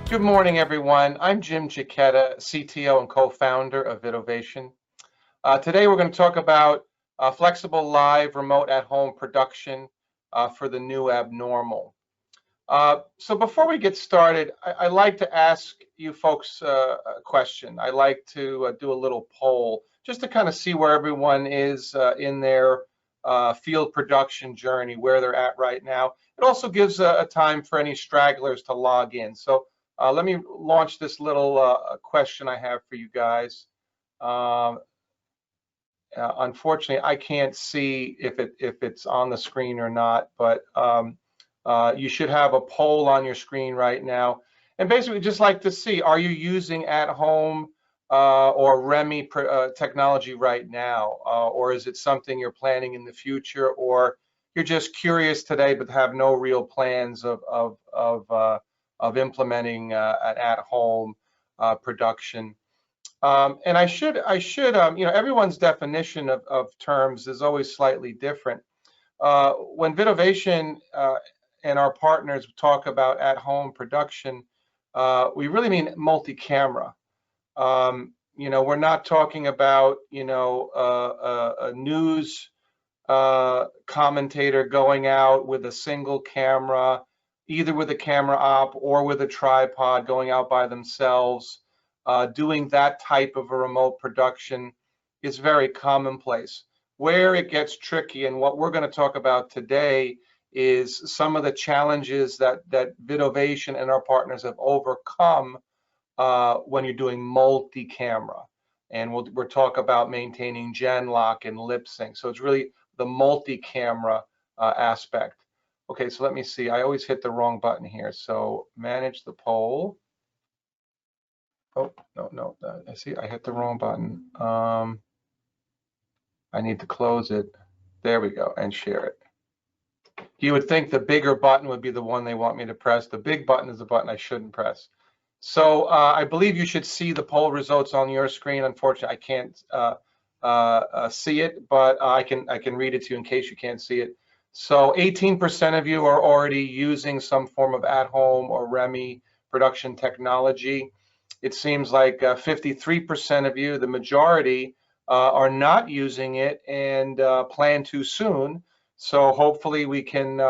Good morning, everyone. I'm Jim Giacchetta, CTO and co-founder of VidOvation. Today, we're going to talk about flexible live remote at-home production for the new abnormal. So before we get started, I like to ask you folks a question. I like to do a little poll just to kind of see where everyone is in their field production journey, where they're at right now. It also gives a time for any stragglers to log in. So let me launch this little question I have for you guys. Unfortunately, I can't see if it's on the screen or not, but you should have a poll on your screen right now. And basically, just like to see, are you using at-home or REMI technology right now? Or is it something you're planning in the future? Or you're just curious today but have no real plans of implementing an at-home production? And I should, everyone's definition of terms is always slightly different. When VidOvation and our partners talk about at-home production, we really mean multi-camera. We're not talking about, a news commentator going out with a single camera, either with a camera op or with a tripod going out by themselves. Doing that type of a remote production is very commonplace. Where it gets tricky, and what we're going to talk about today, is some of the challenges that VidOvation and our partners have overcome when you're doing multi-camera. And we'll talk about maintaining genlock and lip sync. So it's really the multi-camera aspect. Okay, so let me see. I always hit the wrong button here. So manage the poll. Oh, no. I see I hit the wrong button. I need to close it. There we go, and share it. You would think the bigger button would be the one they want me to press. The big button is the button I shouldn't press. So I believe you should see the poll results on your screen. Unfortunately, I can't see it, but I can read it to you in case you can't see it. So 18% of you are already using some form of at-home or REMI production technology. It seems like 53% of you, the majority, are not using it and plan to soon. So hopefully we can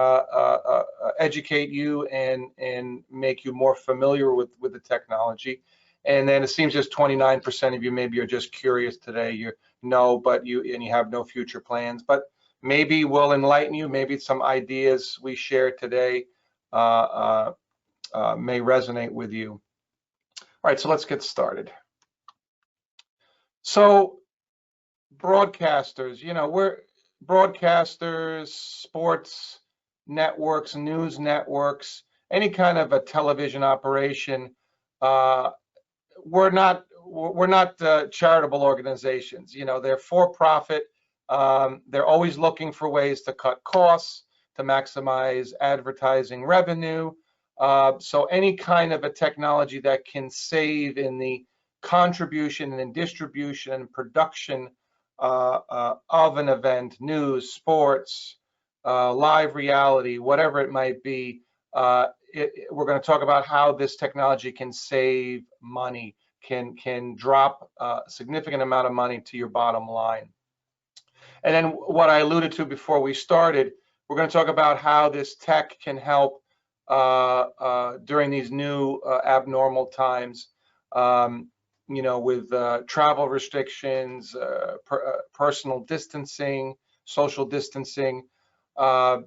educate you and make you more familiar with the technology. And then it seems just 29% of you maybe are just curious today. You know, but you have no future plans. But maybe we'll enlighten you. Maybe some ideas we share today may resonate with you. All right, so let's get started. So broadcasters, we're broadcasters, sports networks, news networks, any kind of a television operation. We're not charitable organizations. They're for profit. They're always looking for ways to cut costs, to maximize advertising revenue. So any kind of a technology that can save in the contribution and in distribution and production of an event, news, sports, live reality, whatever it might be, we're going to talk about how this technology can save money, can drop a significant amount of money to your bottom line. And then what I alluded to before we started, we're going to talk about how this tech can help during these new abnormal times, with travel restrictions, personal distancing, social distancing. I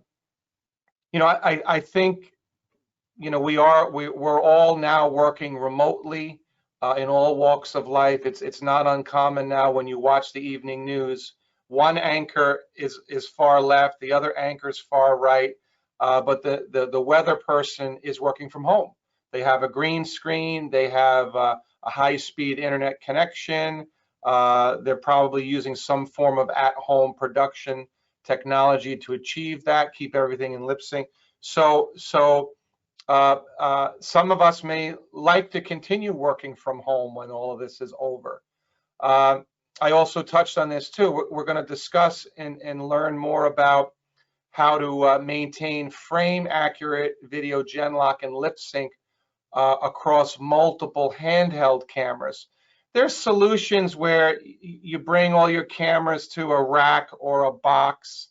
think, we're all now working remotely in all walks of life. It's not uncommon now when you watch the evening news. One anchor is far left, the other anchor is far right. But the weather person is working from home. They have a green screen. They have a high-speed internet connection. They're probably using some form of at-home production technology to achieve that, keep everything in lip sync. So some of us may like to continue working from home when all of this is over. I also touched on this too. We're going to discuss and learn more about how to maintain frame accurate video genlock and lip sync across multiple handheld cameras. There's solutions where you bring all your cameras to a rack or a box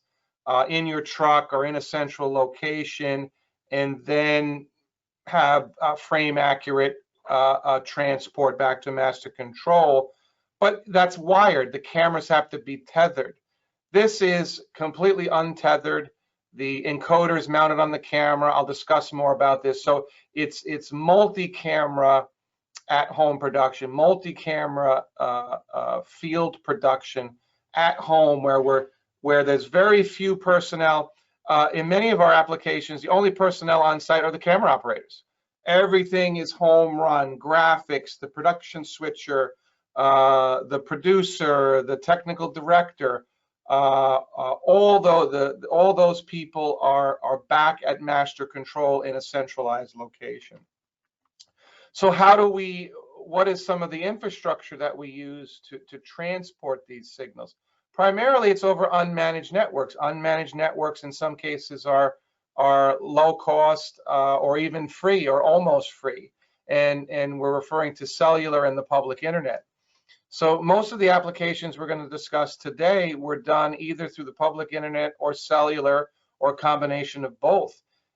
in your truck or in a central location, and then have frame accurate transport back to master control. But that's wired. The cameras have to be tethered. This is completely untethered. The encoder is mounted on the camera. I'll discuss more about this. So it's multi-camera at-home production, multi-camera field production at home, where there's very few personnel. In many of our applications, the only personnel on site are the camera operators. Everything is home run, graphics, the production switcher, the producer, the technical director. All those people are back at master control in a centralized location. So what is some of the infrastructure that we use to transport these signals? Primarily, it's over unmanaged networks. Unmanaged networks in some cases are low cost or even free or almost free. And we're referring to cellular and the public internet. So most of the applications we're going to discuss today were done either through the public internet or cellular or a combination of both.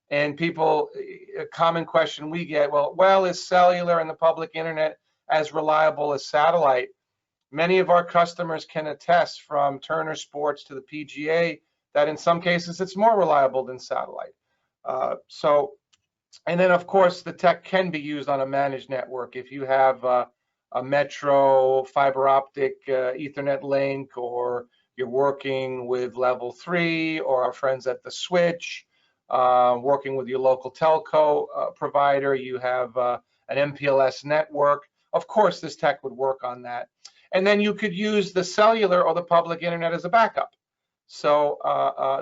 And people, a common question we get, well, is cellular and the public internet as reliable as satellite? Many of our customers can attest, from Turner Sports to the PGA, that in some cases it's more reliable than satellite. And then of course the tech can be used on a managed network. If you have a metro fiber optic Ethernet link, or you're working with level 3 or our friends at the switch, working with your local telco provider, you have an MPLS network. Of course, this tech would work on that. And then you could use the cellular or the public internet as a backup. So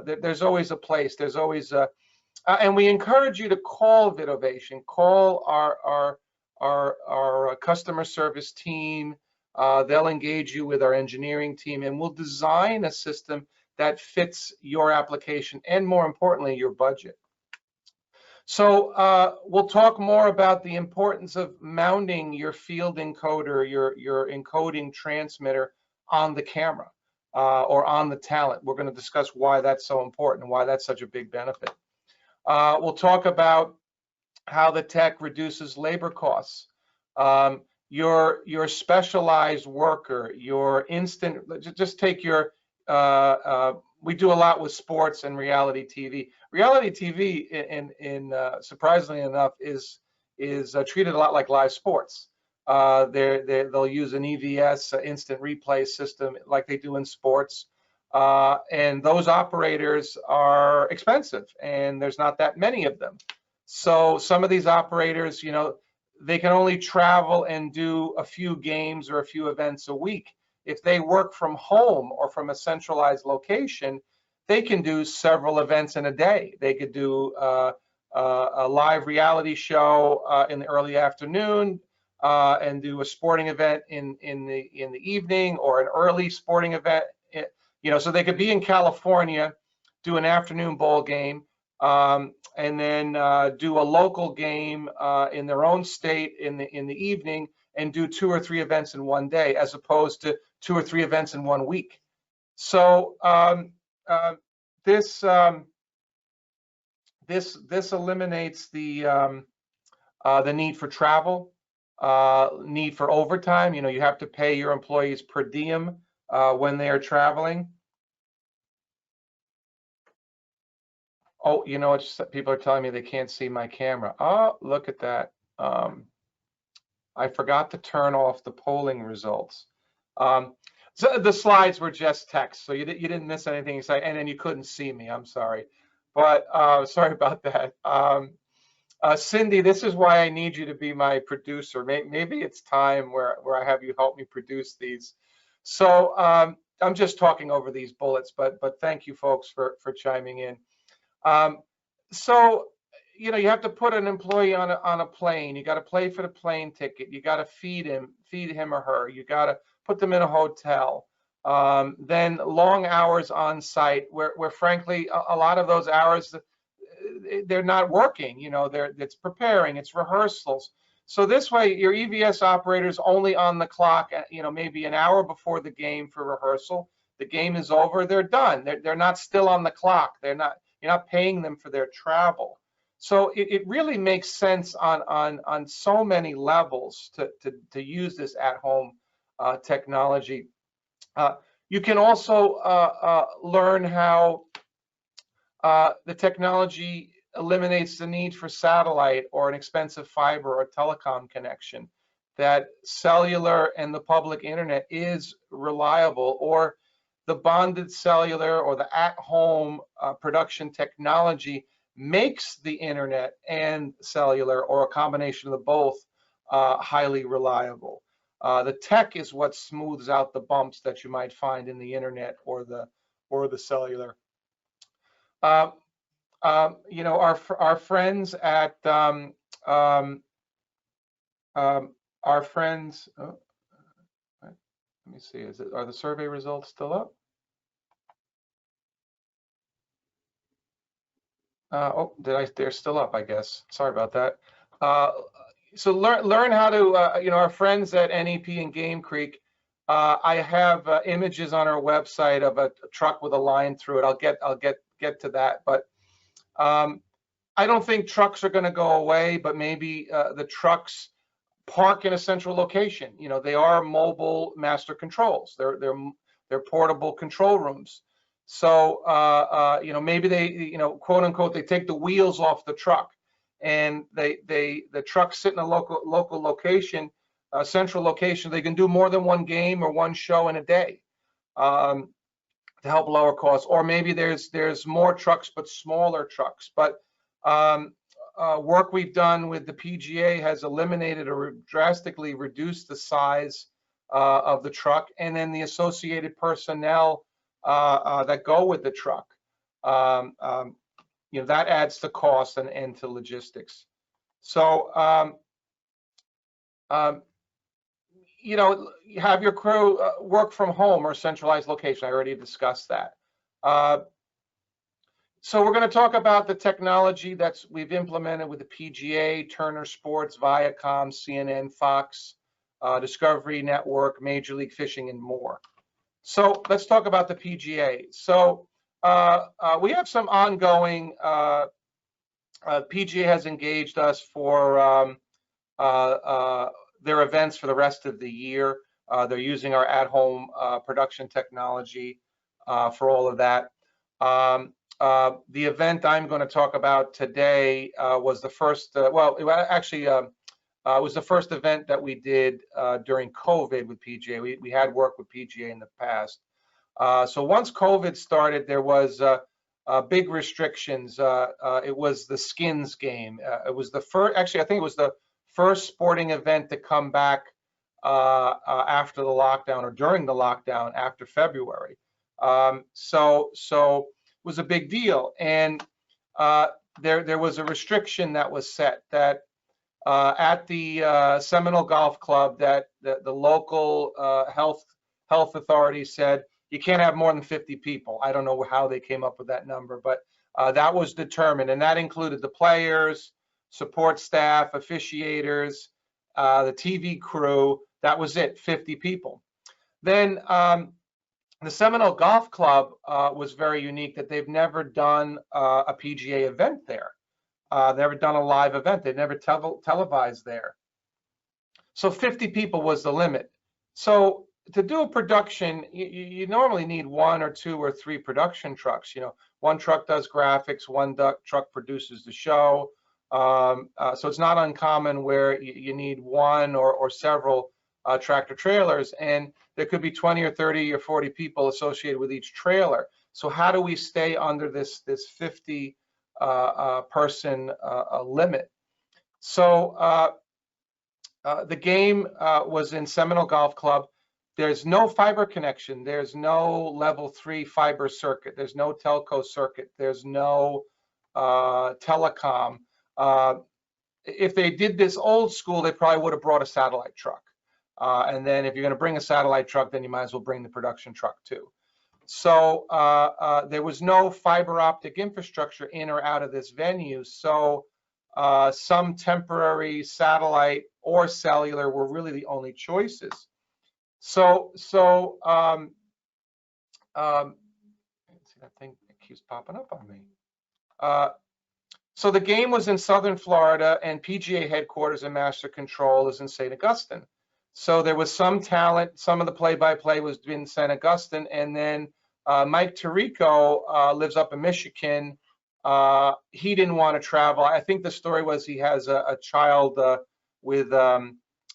there's always a place. There's always and we encourage you to call VidOvation, call our customer service team. They'll engage you with our engineering team, and we'll design a system that fits your application and, more importantly, your budget. So we'll talk more about the importance of mounting your field encoder, your encoding transmitter on the camera or on the talent. We're going to discuss why that's so important and why that's such a big benefit. We'll talk about how the tech reduces labor costs. Your specialized worker, your instant, just take your, we do a lot with sports and reality TV. Reality TV, surprisingly enough, is treated a lot like live sports. They'll use an EVS, instant replay system, like they do in sports. And those operators are expensive, and there's not that many of them. So some of these operators, they can only travel and do a few games or a few events a week. If they work from home or from a centralized location, they can do several events in a day. They could do a live reality show in the early afternoon and do a sporting event in the evening, or an early sporting event. So they could be in California, do an afternoon bowl game, and then do a local game in their own state in the evening, and do 2 or 3 events in one day, as opposed to 2 or 3 events in 1 week. So this eliminates the need for travel, need for overtime. You have to pay your employees per diem when they are traveling. Oh, people are telling me they can't see my camera. Oh, look at that. I forgot to turn off the polling results. So the slides were just text, so you didn't miss anything exciting, and then you couldn't see me. I'm sorry, but sorry about that. Cindy, this is why I need you to be my producer. Maybe it's time where I have you help me produce these. So I'm just talking over these bullets, but thank you folks for chiming in. So you have to put an employee on a plane. You got to pay for the plane ticket. You got to feed him or her. You got to put them in a hotel. Then long hours on site, where frankly a lot of those hours, they're not working. It's preparing, it's rehearsals. So this way, your EVS operator's only on the clock, maybe an hour before the game for rehearsal. The game is over, they're done. They're not still on the clock. You're not paying them for their travel. So it really makes sense on so many levels to use this at-home technology. You can also learn how the technology eliminates the need for satellite or an expensive fiber or telecom connection, that cellular and the public internet is reliable, or the bonded cellular or the at-home production technology makes the internet and cellular, or a combination of the both, highly reliable. The tech is what smooths out the bumps that you might find in the internet or the cellular. Our friends at our friends. Oh, let me see. Are the survey results still up? Oh, they're still up, I guess. Sorry about that. So learn how to, our friends at NEP and Game Creek. I have images on our website of a truck with a line through it. I'll get to that, but I don't think trucks are going to go away, but maybe the trucks park in a central location. They are mobile master controls. They're portable control rooms. So maybe they, quote unquote, they take the wheels off the truck, and the trucks sit in a local location, a central location. They can do more than one game or one show in a day to help lower costs. Or maybe there's more trucks but smaller trucks. But work we've done with the PGA has eliminated or drastically reduced the size of the truck, and then the associated personnel that go with the truck. That adds to cost and to logistics. So have your crew work from home or centralized location. I already discussed that. So we're going to talk about the technology we've implemented with the PGA, Turner Sports, Viacom, CNN, Fox, Discovery Network, Major League Fishing, and more. So let's talk about the PGA. So we have some ongoing, PGA has engaged us for their events for the rest of the year. They're using our at-home production technology for all of that. The event I'm going to talk about today was the first, it was the first event that we did during COVID with PGA. We had worked with PGA in the past. So once COVID started, there was big restrictions. It was the Skins game. It was the first, actually, I think it was the first sporting event to come back after the lockdown, or during the lockdown after February. So it was a big deal. And there was a restriction that was set that at the Seminole Golf Club, that the local health authorities said you can't have more than 50 people. I don't know how they came up with that number, but that was determined, and that included the players, support staff, officiators, the TV crew. That was it, 50 people. Then the Seminole Golf Club was very unique, that they've never done a PGA event there. Never done a live event. They've never televised there. So 50 people was the limit. So to do a production, you normally need 1 or 2 or 3 production trucks. One truck does graphics, one truck produces the show. So it's not uncommon where you need 1 or several tractor trailers, and there could be 20 or 30 or 40 people associated with each trailer. So how do we stay under this 50 person limit? So the game was in Seminole Golf Club. There's no fiber connection. There's no level 3 fiber circuit. There's no telco circuit. There's no telecom. If they did this old school, they probably would have brought a satellite truck. And then if you're going to bring a satellite truck, then you might as well bring the production truck too. So there was no fiber optic infrastructure in or out of this venue. So some temporary satellite or cellular were really the only choices. So see, that thing keeps popping up on me. So the game was in Southern Florida, and PGA headquarters and master control is in St. Augustine. So there was some talent. Some of the play-by-play was in St. Augustine, and then Mike Tirico lives up in Michigan. He didn't want to travel. I think the story was he has a child with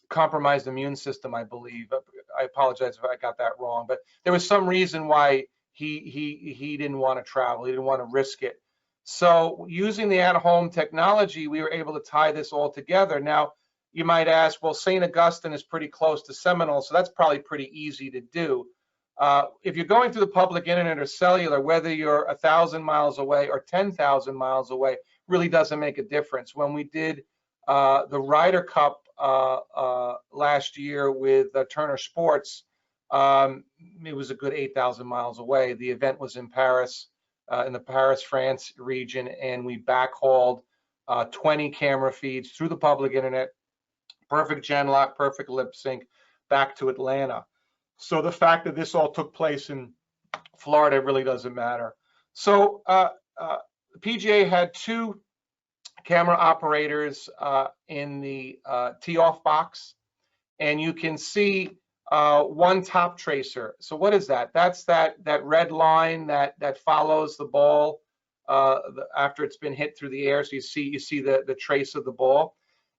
compromised immune system, I believe. I apologize if I got that wrong, but there was some reason why he didn't want to travel. He didn't want to risk it. So using the at-home technology, we were able to tie this all together. Now, you might ask, well, St. Augustine is pretty close to Seminole, so that's probably pretty easy to do. If you're going through the public internet or cellular, whether you're 1,000 miles away or 10,000 miles away, really doesn't make a difference. When we did the Ryder Cup last year with Turner Sports, it was a good 8,000 miles away. The event was in Paris, in the Paris, France region, and we backhauled 20 camera feeds through the public internet, perfect genlock, perfect lip sync, back to Atlanta. So the fact that this all took place in Florida really doesn't matter. So PGA had 2 camera operators in the tee-off box, and you can see 1 top tracer. So what is that? That's that red line that follows the ball after it's been hit through the air. So you see the trace of the ball.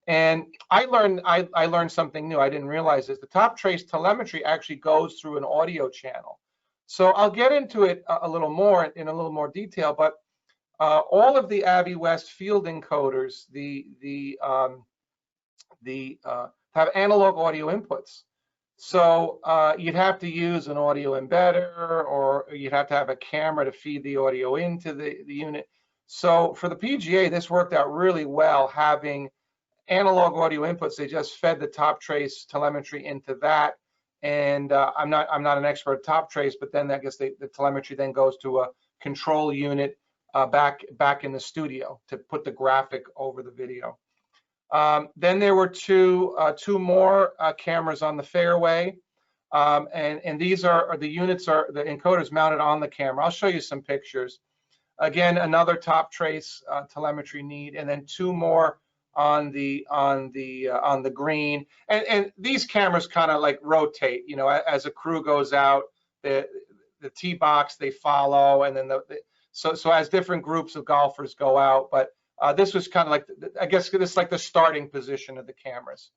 And I learned something new. I didn't realize this. The top trace telemetry actually goes through an audio channel. So I'll get into it a little more in a little more detail. But all of the Avi West field encoders, have analog audio inputs. So you'd have to use an audio embedder, or you'd have to have a camera to feed the audio into the unit. So for the PGA, this worked out really well, having analog audio inputs. They just fed the top trace telemetry into that. And I'm not an expert at top trace, but then I guess the telemetry then goes to a control unit back in the studio to put the graphic over the video. Then there were two more cameras on the fairway, and these are the units, are the encoders mounted on the camera. I'll show you some pictures. Again, another top trace telemetry need, and then 2 more on the green. And these cameras kind of like rotate. You know, as a crew goes out, the tee box they follow, and then so as different groups of golfers go out, but this was kind of like, I guess this is like the starting position of the cameras.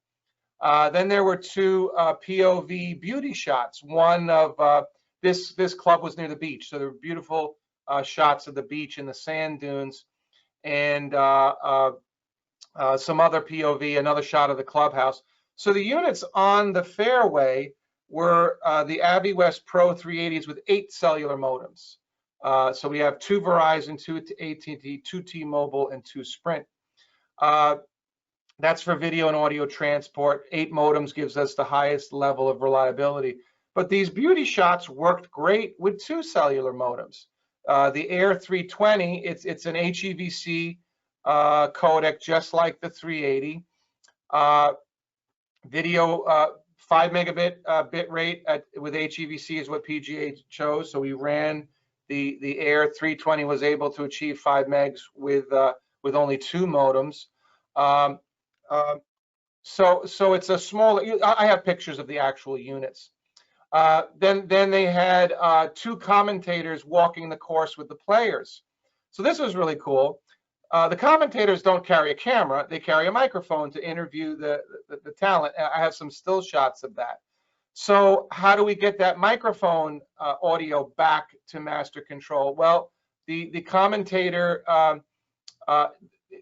Then there were 2 POV beauty shots. One of this club was near the beach, so there were beautiful shots of the beach and the sand dunes, and some other POV, another shot of the clubhouse. So the units on the fairway were the Avi West Pro 380s with 8 cellular modems. So we have 2 Verizon, 2 AT&T, 2 T-Mobile, and 2 Sprint. That's for video and audio transport. 8 modems gives us the highest level of reliability. But these beauty shots worked great with 2 cellular modems. The Air 320, it's an HEVC codec, just like the 380. Video 5 megabit bit rate with HEVC is what PGA chose. So we ran the Air 320 was able to achieve 5 megs with only 2 modems. So it's a smaller. I have pictures of the actual units. Then they had 2 commentators walking the course with the players. So this was really cool. The commentators don't carry a camera; they carry a microphone to interview the talent. I have some still shots of that. So how do we get that microphone audio back to master control? Well, the commentator,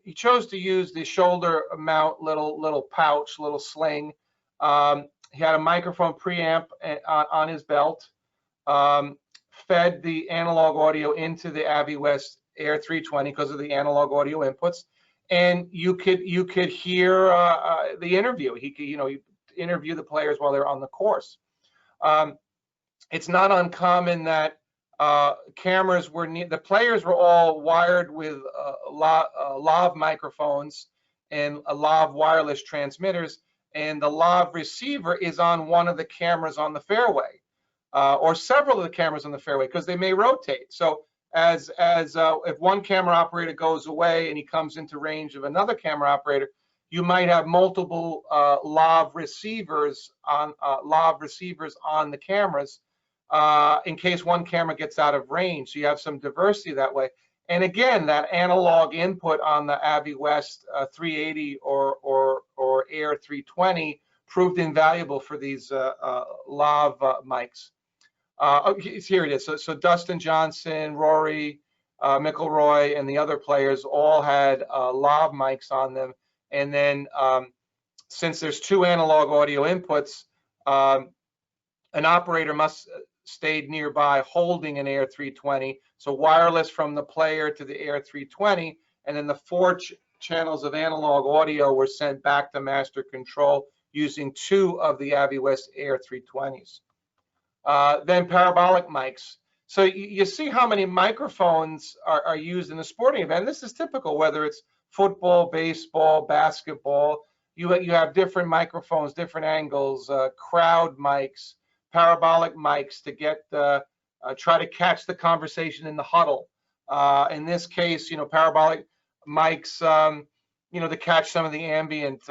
he chose to use the shoulder mount little pouch, little sling. He had a microphone preamp on his belt, fed the analog audio into the Avi West Air 320 because of the analog audio inputs, and you could hear the interview. He could, you interview the players while they're on the course. It's not uncommon that cameras were the players were all wired with lav microphones and lav wireless transmitters, and the lav receiver is on one of the cameras on the fairway, or several of the cameras on the fairway, because they may rotate. So if one camera operator goes away and he comes into range of another camera operator, you might have multiple lav receivers on the cameras, in case one camera gets out of range. So you have some diversity that way. And again, that analog input on the AviWest 380 or Air 320 proved invaluable for these lav mics. Here it is. So Dustin Johnson, Rory McIlroy, and the other players all had lav mics on them. And then since there's two analog audio inputs, an operator must stay nearby holding an Air 320. So wireless from the player to the Air 320, and then the four channels of analog audio were sent back to master control using two of the AviWest Air 320s. Then parabolic mics. So you see how many microphones are used in a sporting event. This is typical, whether it's football, baseball, basketball. You have different microphones, different angles, crowd mics, parabolic mics to get try to catch the conversation in the huddle. In this case, parabolic mics, to catch some of the ambient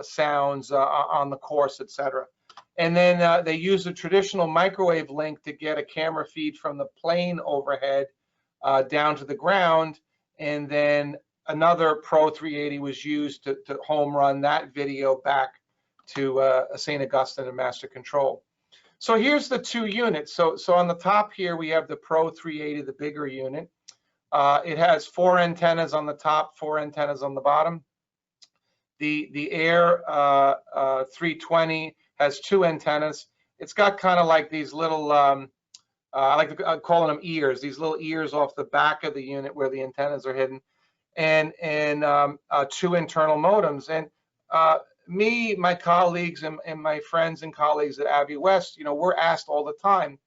sounds on the course, etc. And then they use a traditional microwave link to get a camera feed from the plane overhead down to the ground, and then another Pro 380 was used to home run that video back to St. Augustine and master control. So here's the two units. So on the top here we have the Pro 380, the bigger unit. It has 4 antennas on the top, 4 antennas on the bottom. The Air 320 has 2 antennas. It's got kind of like these little, I like to call them ears, these little ears off the back of the unit where the antennas are hidden, and 2 internal modems. And me, my colleagues, and my friends and colleagues at AviWest, we're asked all the time,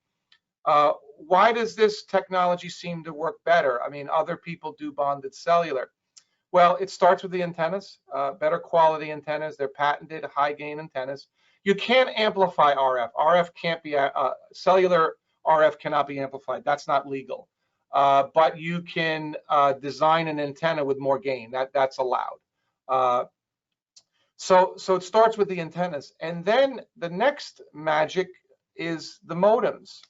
why does this technology seem to work better? I mean, other people do bonded cellular. Well, it starts with the antennas, better quality antennas. They're patented high gain antennas. You can't amplify RF. RF can't be, cellular RF cannot be amplified. That's not legal. But you can design an antenna with more gain. That's allowed. So it starts with the antennas. And then the next magic is the modems.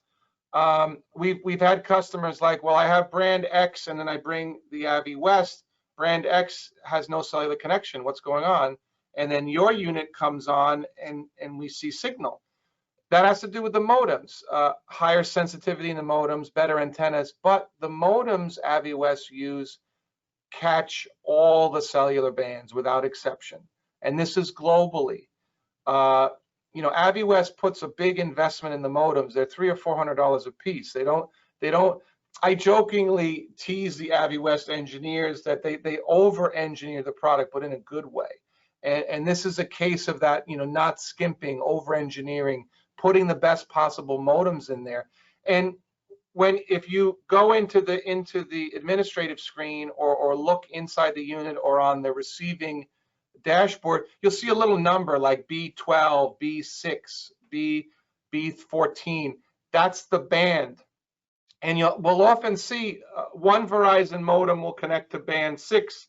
We've had customers like, well, I have brand X and then I bring the AviWest. Brand X has no cellular connection. What's going on? And then your unit comes on and we see signal. That has to do with the modems, higher sensitivity in the modems, better antennas, but the modems AviWest use catch all the cellular bands without exception. And this is globally. AviWest puts a big investment in the modems. They're $300 or $400 a piece. They don't, I jokingly tease the AviWest engineers that they over-engineer the product, but in a good way. And this is a case of that, not skimping, over-engineering, putting the best possible modems in there. And if you go into the administrative screen or look inside the unit or on the receiving dashboard, you'll see a little number like B12, B6, B14. That's the band. And we'll often see one Verizon modem will connect to band 6,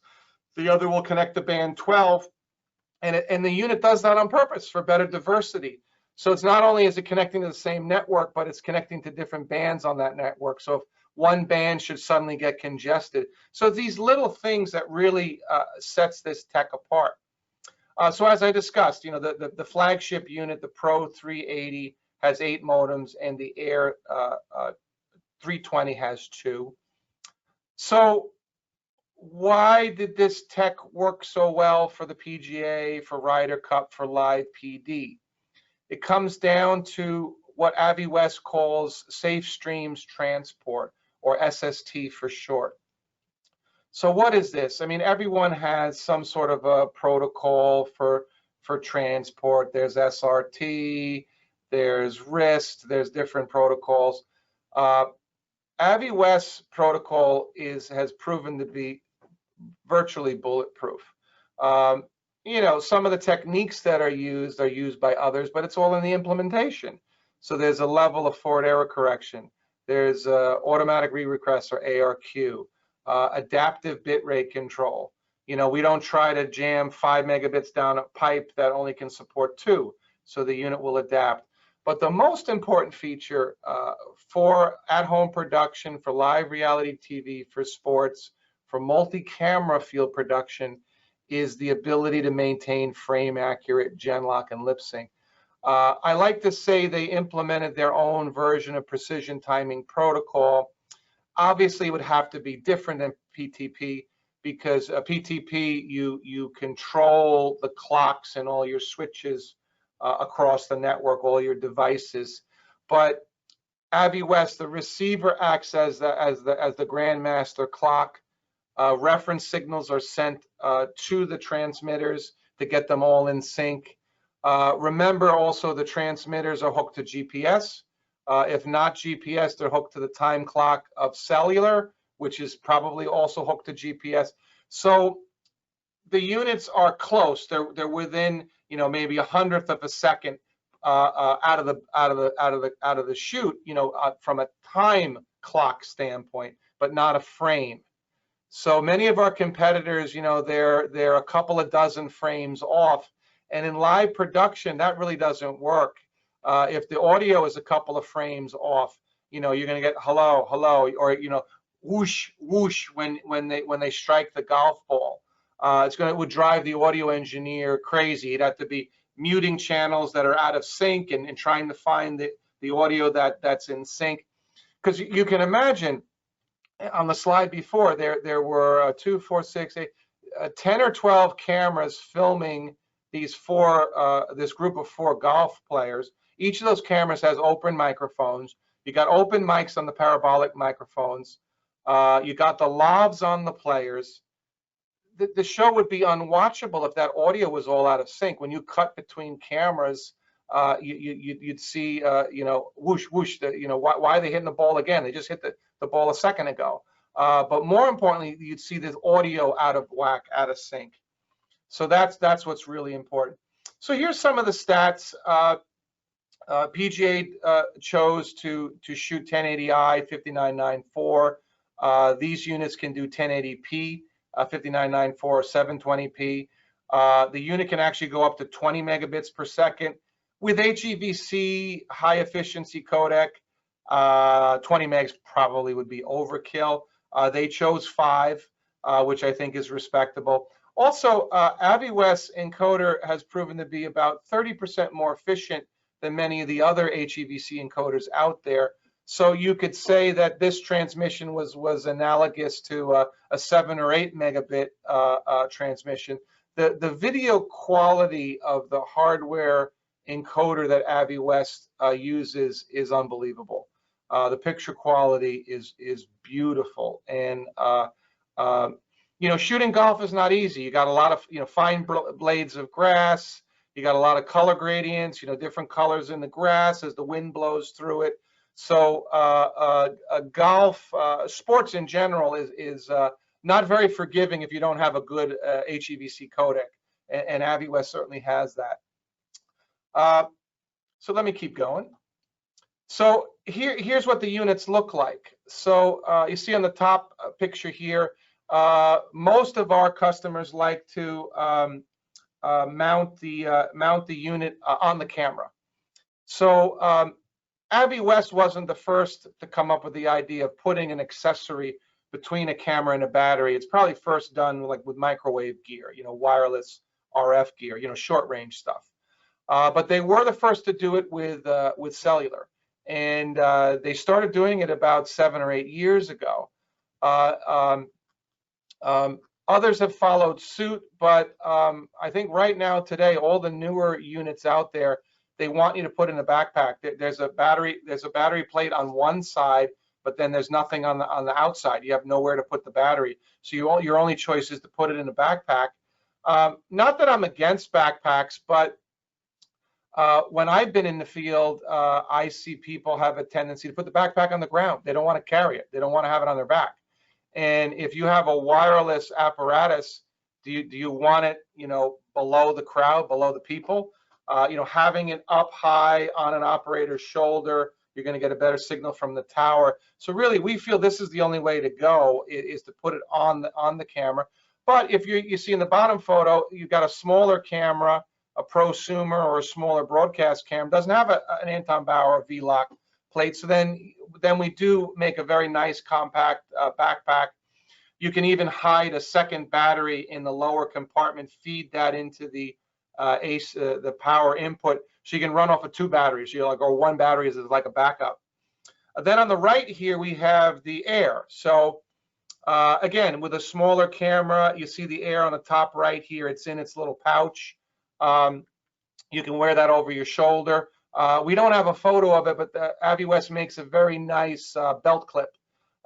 the other will connect to band 12, and the unit does that on purpose for better diversity. So it's not only is it connecting to the same network, but it's connecting to different bands on that network. So if one band should suddenly get congested. So these little things that really sets this tech apart. So as I discussed, the flagship unit, the Pro 380, has 8 modems, and the Air 320 has 2. So why did this tech work so well for the PGA, for Ryder Cup, for Live PD? It comes down to what AviWest calls Safe Streams Transport, or SST for short. So what is this? I mean, everyone has some sort of a protocol for transport. There's SRT, there's RIST, there's different protocols. AVI-West protocol has proven to be virtually bulletproof. You know, some of the techniques that are used by others, but it's all in the implementation. So there's a level of forward error correction. There's automatic re-request or ARQ, adaptive bitrate control. You know, we don't try to jam 5 megabits down a pipe that only can support 2, so the unit will adapt. But the most important feature for at-home production, for live reality TV, for sports, for multi-camera field production, is the ability to maintain frame accurate genlock and lip sync. I like to say they implemented their own version of precision timing protocol. Obviously, it would have to be different than PTP, because PTP, you control the clocks and all your switches across the network, all your devices. But AVI-West, the receiver acts as the grandmaster clock. Reference signals are sent to the transmitters to get them all in sync. Remember also, the transmitters are hooked to GPS. If not GPS, they're hooked to the time clock of Cellular, which is probably also hooked to GPS. So the units are close. They're within, you know, maybe 100th of a second out of the chute, you know, from a time clock standpoint, but not a frame. So many of our competitors, you know, they're a couple of dozen frames off, and in live production, that really doesn't work. If the audio is a couple of frames off, you know, you're going to get hello, hello, or, you know, whoosh, whoosh when they strike the golf ball. It would drive the audio engineer crazy. He'd have to be muting channels that are out of sync and trying to find the audio that's in sync, because you can imagine. On the slide before, there were 2, 4, 6, 8, 10 or 12 cameras filming this group of 4 golf players. Each of those cameras has open microphones. You got open mics on the parabolic microphones. You got the lavs on the players. The show would be unwatchable if that audio was all out of sync. When you cut between cameras, you'd see, you know, whoosh, whoosh, you know, why are they hitting the ball again? They just hit the ball a second ago. But more importantly, you'd see this audio out of whack, out of sync. So that's what's really important. So here's some of the stats. PGA chose to shoot 1080i 5994. These units can do 1080p 5994 720p. The unit can actually go up to 20 megabits per second. With HEVC high efficiency codec, 20 megs probably would be overkill. They chose 5, which I think is respectable. Also, AVI-West encoder has proven to be about 30% more efficient than many of the other HEVC encoders out there. So you could say that this transmission was analogous to a 7 or 8 megabit transmission. The video quality of the hardware encoder that AVI-West uses is unbelievable. The picture quality is beautiful, and you know, shooting golf is not easy. You got a lot of, you know, fine blades of grass. You got a lot of color gradients. You know, different colors in the grass as the wind blows through it. So golf, sports in general is not very forgiving if you don't have a good HEVC codec, and AVI-West certainly has that. So let me keep going. So here's what the units look like. So you see on the top picture here, most of our customers like to mount the unit on the camera. So AVI-West wasn't the first to come up with the idea of putting an accessory between a camera and a battery. It's probably first done like with microwave gear, you know, wireless RF gear, you know, short range stuff. But they were the first to do it with cellular, and they started doing it about 7 or 8 years ago. Others have followed suit, but I think right now today, all the newer units out there, they want you to put in a backpack. There's a battery plate on one side, but then there's nothing on the outside. You have nowhere to put the battery, so your only choice is to put it in a backpack. Not that I'm against backpacks, but When I've been in the field, I see people have a tendency to put the backpack on the ground. They don't want to carry it. They don't want to have it on their back. And if you have a wireless apparatus, do you want it, below the crowd, below the people? Having it up high on an operator's shoulder, you're going to get a better signal from the tower. So really, we feel this is the only way to go, is to put it on the camera. But if you see in the bottom photo, you've got a smaller camera, a prosumer or a smaller broadcast camera, doesn't have an Anton Bauer V-lock plate. So then we do make a very nice compact backpack. You can even hide a second battery in the lower compartment, feed that into the the power input, so you can run off of 2 batteries. Or 1 battery is like a backup. Then on the right here we have the Air. So again, with a smaller camera, you see the Air on the top right here. It's in its little pouch. You can wear that over your shoulder. We don't have a photo of it, but AVIWest makes a very nice belt clip.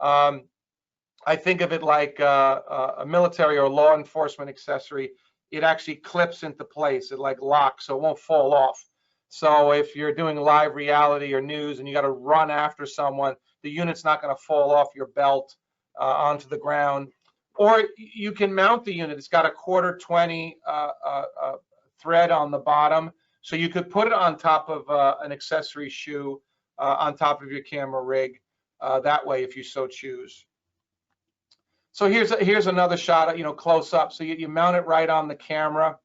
I think of it like a military or law enforcement accessory. It actually clips into place. It like locks, so it won't fall off. So if you're doing live reality or news and you got to run after someone, the unit's not going to fall off your belt onto the ground. Or you can mount the unit. It's got a 1/4-20 thread on the bottom, so you could put it on top of an accessory shoe on top of your camera rig that way if you so choose. So here's another shot, close up. So you mount it right on the camera.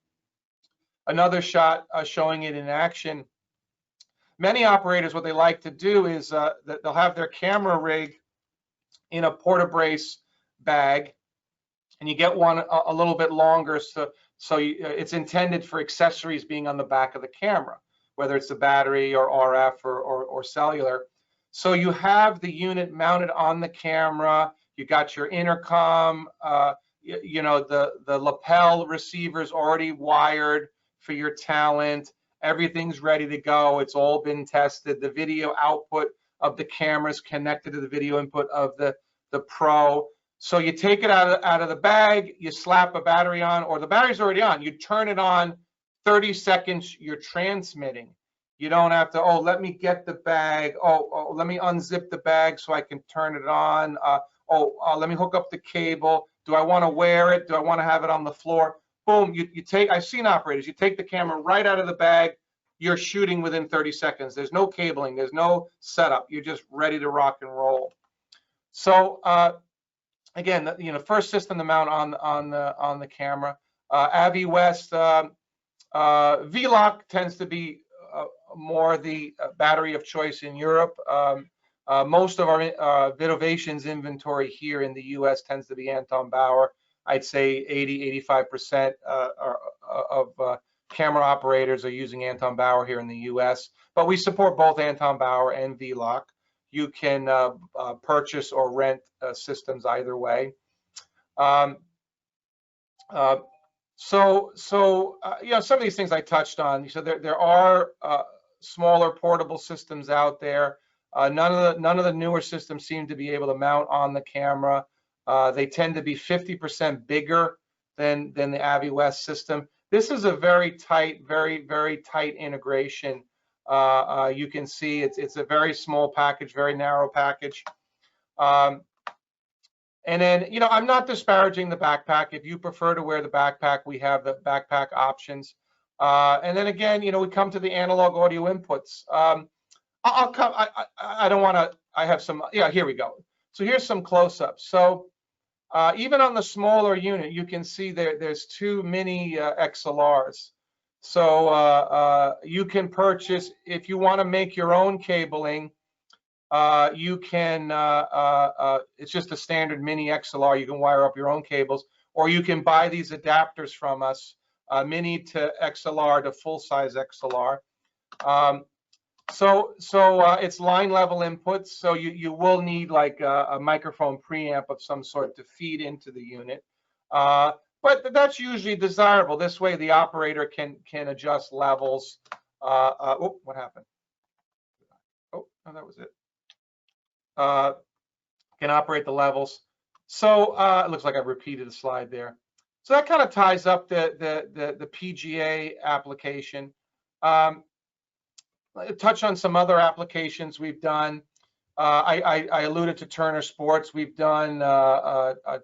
Another shot showing it in action. Many operators, what they like to do is that they'll have their camera rig in a porta-brace bag, and you get one a little bit longer, so it's intended for accessories being on the back of the camera, whether it's the battery or RF or cellular. So you have the unit mounted on the camera. You got your intercom, the lapel receivers already wired for your talent. Everything's ready to go. It's all been tested. The video output of the camera is connected to the video input of the Pro. So you take it out of the bag, you slap a battery on, or the battery's already on. You turn it on, 30 seconds, you're transmitting. You don't have to, let me get the bag. Let me unzip the bag so I can turn it on. Let me hook up the cable. Do I want to wear it? Do I want to have it on the floor? Boom, I've seen operators, you take the camera right out of the bag, you're shooting within 30 seconds. There's no cabling, there's no setup. You're just ready to rock and roll. So again, first system to mount on the camera. AVIWest V-lock tends to be more the battery of choice in Europe. Most of our VidOvation's inventory here in the U.S. tends to be Anton Bauer. I'd say 80–85% of camera operators are using Anton Bauer here in the U.S. But we support both Anton Bauer and V-lock. You can purchase or rent systems either way. Some of these things I touched on. So there are smaller portable systems out there. None of the newer systems seem to be able to mount on the camera. They tend to be 50% bigger than the AVIWest system. This is a very tight, very tight integration. You can see it's a very small package, very narrow package. And then, I'm not disparaging the backpack. If you prefer to wear the backpack, we have the backpack options. And then again, we come to the analog audio inputs. I don't want to, I have some, here we go. So here's some close-ups. So even on the smaller unit, you can see there's 2 mini XLRs. So you can purchase, if you want to make your own cabling, you can, it's just a standard mini XLR. You can wire up your own cables, or you can buy these adapters from us, mini to XLR to full-size XLR. So it's line level inputs. So you will need like a microphone preamp of some sort to feed into the unit. But that's usually desirable. This way the operator can adjust levels. Oh, what happened? Oh, no, that was it. Can operate the levels. So it looks like I repeated a slide there. So that kind of ties up the PGA application. touch on some other applications we've done. I alluded to Turner Sports. We've done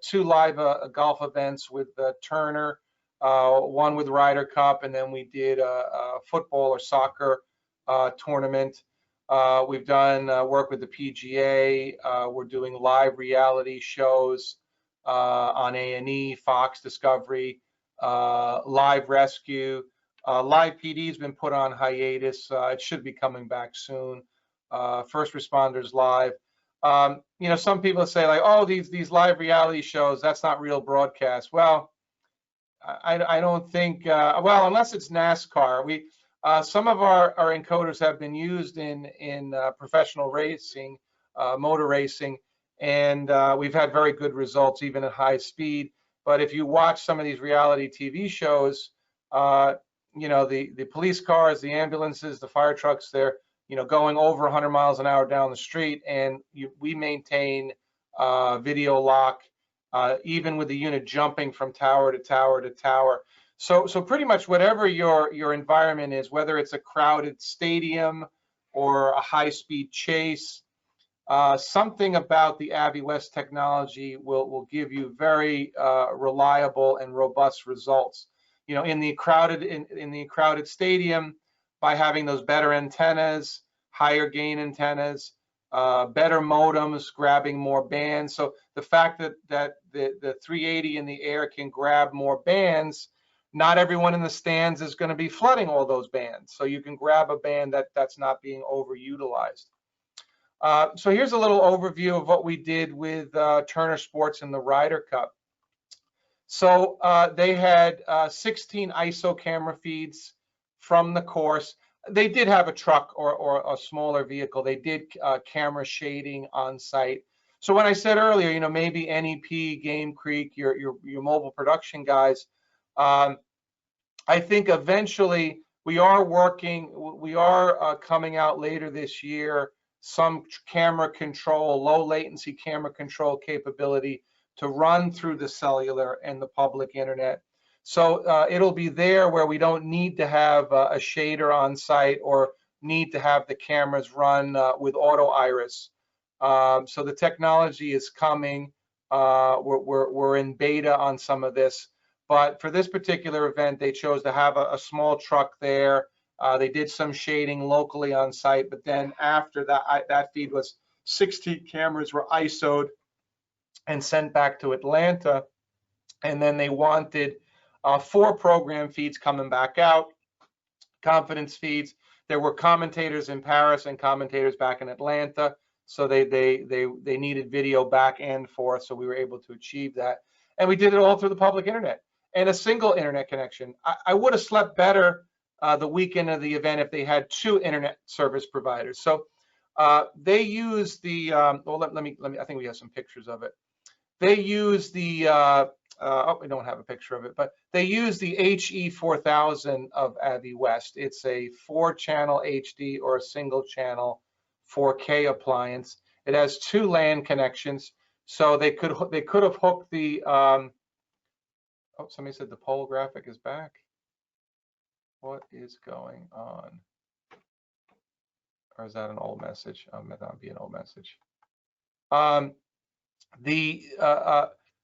2 live golf events with Turner, one with Ryder Cup, and then we did a football or soccer tournament. We've done work with the PGA. We're doing live reality shows on A&E, Fox, Discovery, live rescue. Live PD has been put on hiatus. It should be coming back soon. First Responders Live. You know, some people say like, oh, these live reality shows, that's not real broadcast. Well, I don't think, well, unless it's NASCAR. Some of our encoders have been used in professional racing, motor racing, and we've had very good results even at high speed. But if you watch some of these reality TV shows, you know, the police cars, the ambulances, the fire trucks, they're, you know, going over 100 miles an hour down the street, and we maintain video lock, even with the unit jumping from tower to tower to tower. So pretty much whatever your environment is, whether it's a crowded stadium or a high-speed chase, something about the AVIWest technology will give you very reliable and robust results. You know, in the crowded stadium, by having those better antennas, higher gain antennas, better modems, grabbing more bands. So the fact that the 380 in the air can grab more bands, not everyone in the stands is going to be flooding all those bands. So you can grab a band that's not being overutilized. So here's a little overview of what we did with Turner Sports in the Ryder Cup. So they had 16 ISO camera feeds from the course. They did have a truck or a smaller vehicle. They did camera shading on site. So when I said earlier, you know, maybe NEP, Game Creek, your mobile production guys, I think eventually we are coming out later this year, some camera control, low latency camera control capability to run through the cellular and the public internet. So it'll be there where we don't need to have a shader on site or need to have the cameras run with auto iris. So the technology is coming. We're in beta on some of this, but for this particular event, they chose to have a small truck there. They did some shading locally on site, but then after that feed was 16 cameras were ISO'd and sent back to Atlanta, and then they wanted 4 program feeds coming back out, confidence feeds. There were commentators in Paris and commentators back in Atlanta, so they needed video back and forth, so we were able to achieve that. And we did it all through the public internet and a single internet connection. I would have slept better the weekend of the event if they had 2 internet service providers. So they use the, well, let me, I think we have some pictures of it. They use the, oh, we don't have a picture of it, but they use the HE4000 of AVIWest. It's a 4-channel HD or a single channel 4K appliance. It has 2 LAN connections, so they could have hooked the. Oh, somebody said the poll graphic is back. What is going on? Or is that an old message? It might not be an old message.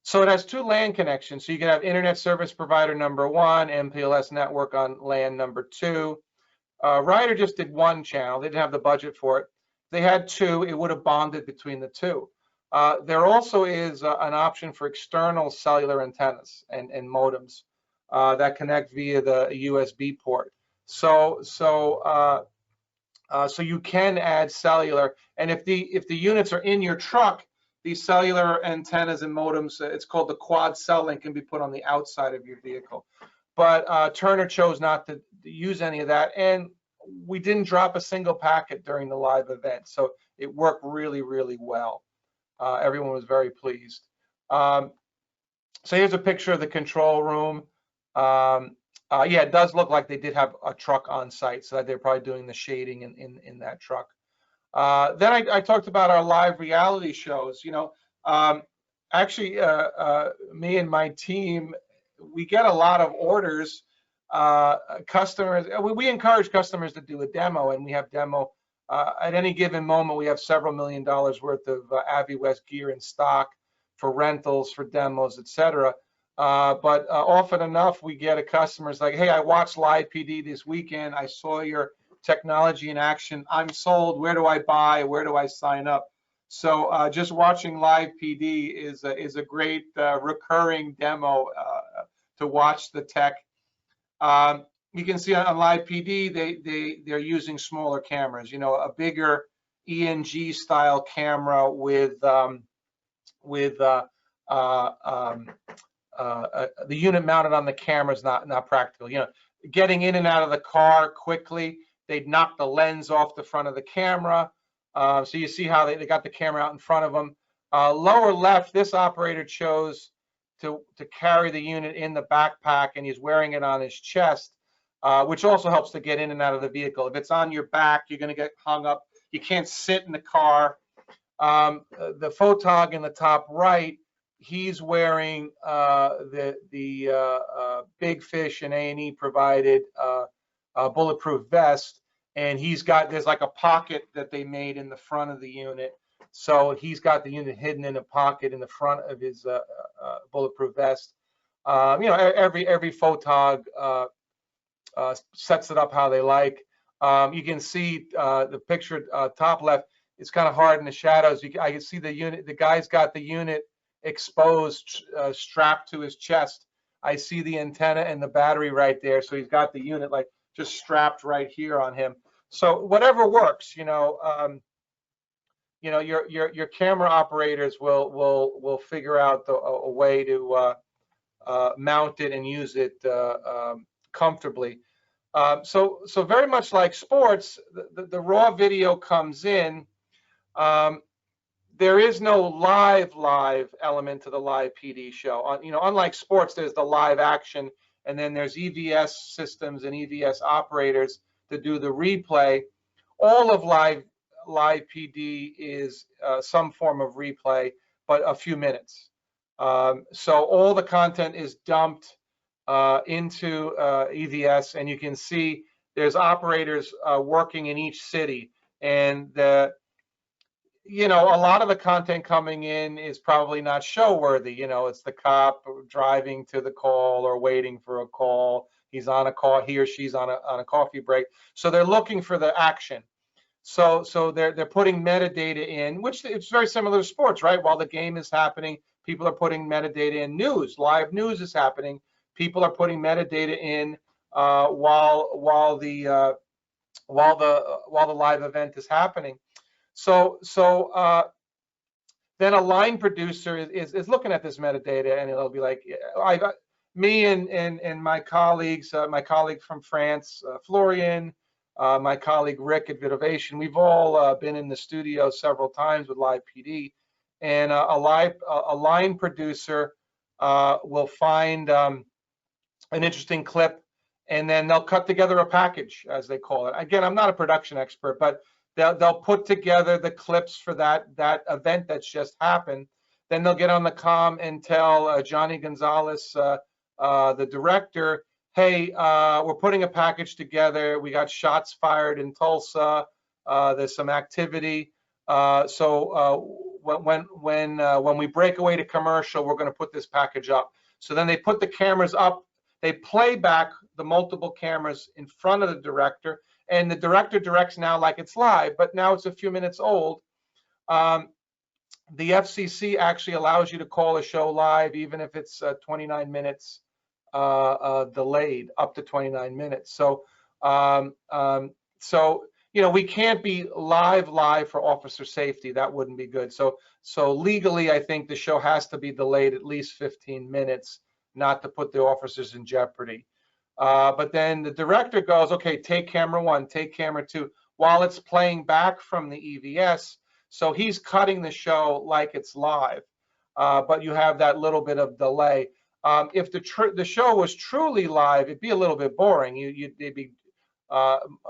So it has 2 LAN connections. So you can have internet service provider number 1, MPLS network on LAN number 2. Ryder just did 1 channel. They didn't have the budget for it. If they had 2, it would have bonded between the 2. There also is an option for external cellular antennas and modems that connect via the USB port. So you can add cellular, and if the units are in your truck, these cellular antennas and modems, it's called the quad cell link, can be put on the outside of your vehicle. But Turner chose not to use any of that, and we didn't drop a single packet during the live event, so it worked really, really well. Everyone was very pleased. So here's a picture of the control room. Yeah, it does look like they did have a truck on site, so that they're probably doing the shading in that truck. Then I talked about our live reality shows. You know, actually, me and my team, we get a lot of orders customers, we encourage customers to do a demo, and we have demo. At any given moment, we have several $1 million worth of AVIWest gear in stock for rentals, for demos, etc. But often enough, we get a customer's like, hey, I watched Live PD this weekend. I saw your technology in action. I'm sold. Where do I buy? Where do I sign up? So just watching Live PD is a great recurring demo to watch the tech. You can see on Live PD, they're using smaller cameras, you know, a bigger ENG style camera with the unit mounted on the camera is not practical. You know, getting in and out of the car quickly, they'd knock the lens off the front of the camera. So you see how they got the camera out in front of them. Lower left, this operator chose to carry the unit in the backpack, and he's wearing it on his chest, which also helps to get in and out of the vehicle. If it's on your back, you're going to get hung up. You can't sit in the car. The photog in the top right, he's wearing the Big Fish and A&E provided bulletproof vest, and there's like a pocket that they made in the front of the unit. So he's got the unit hidden in a pocket in the front of his bulletproof vest. You know, every photog sets it up how they like. You can see the picture top left. It's kind of hard in the shadows. I can see the unit. The guy's got the unit exposed, strapped to his chest. I see the antenna and the battery right there. So he's got the unit like just strapped right here on him. So whatever works, you know, your camera operators will figure out a way to mount it and use it comfortably. So very much like sports, the raw video comes in. There is no live element to the Live PD show. You know, unlike sports, there's the live action, and then there's EVS systems and EVS operators to do the replay. All of Live PD is some form of replay, but a few minutes. So all the content is dumped into EVS, and you can see there's operators working in each city, and you know, a lot of the content coming in is probably not show worthy. You know, it's the cop driving to the call or waiting for a call. He's on a call, he or she's on a coffee break. So they're looking for the action. So they're putting metadata in, which it's very similar to sports, right? While the game is happening, people are putting metadata in. Live news is happening. People are putting metadata in while the live event is happening. So then a line producer is looking at this metadata, and it'll be like, me and my colleagues, my colleague from France, Florian, my colleague Rick at VidOvation, we've all been in the studio several times with Live PD, and a line producer will find an interesting clip, and then they'll cut together a package, as they call it. Again, I'm not a production expert, but they'll put together the clips for that event that's just happened. Then they'll get on the comm and tell Johnny Gonzalez, the director, hey, we're putting a package together. We got shots fired in Tulsa. There's some activity. So when we break away to commercial, we're going to put this package up. So then they put the cameras up. They play back the multiple cameras in front of the director, and the director directs now like it's live, but now it's a few minutes old. The FCC actually allows you to call a show live, even if it's 29 minutes delayed, up to 29 minutes. So, you know, we can't be live for officer safety. That wouldn't be good. So legally, I think the show has to be delayed at least 15 minutes, not to put the officers in jeopardy. But then the director goes, okay, take camera one, take camera two, while it's playing back from the EVS. So he's cutting the show like it's live, but you have that little bit of delay. If the show was truly live, it'd be a little bit boring. There'd be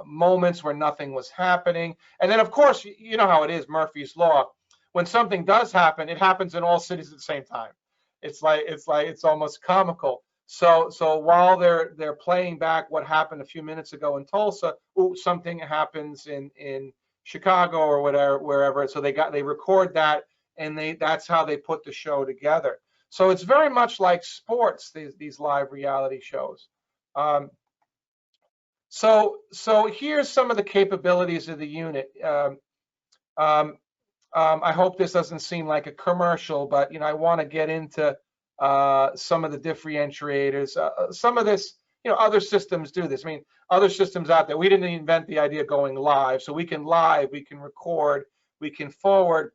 moments where nothing was happening. And then, of course, you know how it is, Murphy's Law. When something does happen, it happens in all cities at the same time. It's almost comical. So while they're playing back what happened a few minutes ago in Tulsa, ooh, something happens in Chicago or whatever, wherever. So they record that, and that's how they put the show together. So it's very much like sports, these live reality shows. So here's some of the capabilities of the unit. I hope this doesn't seem like a commercial, but I want to get into some of the differentiators. Some of this, other systems do this. I mean, other systems out there. We didn't invent the idea of going live, so we can live, we can record, we can forward,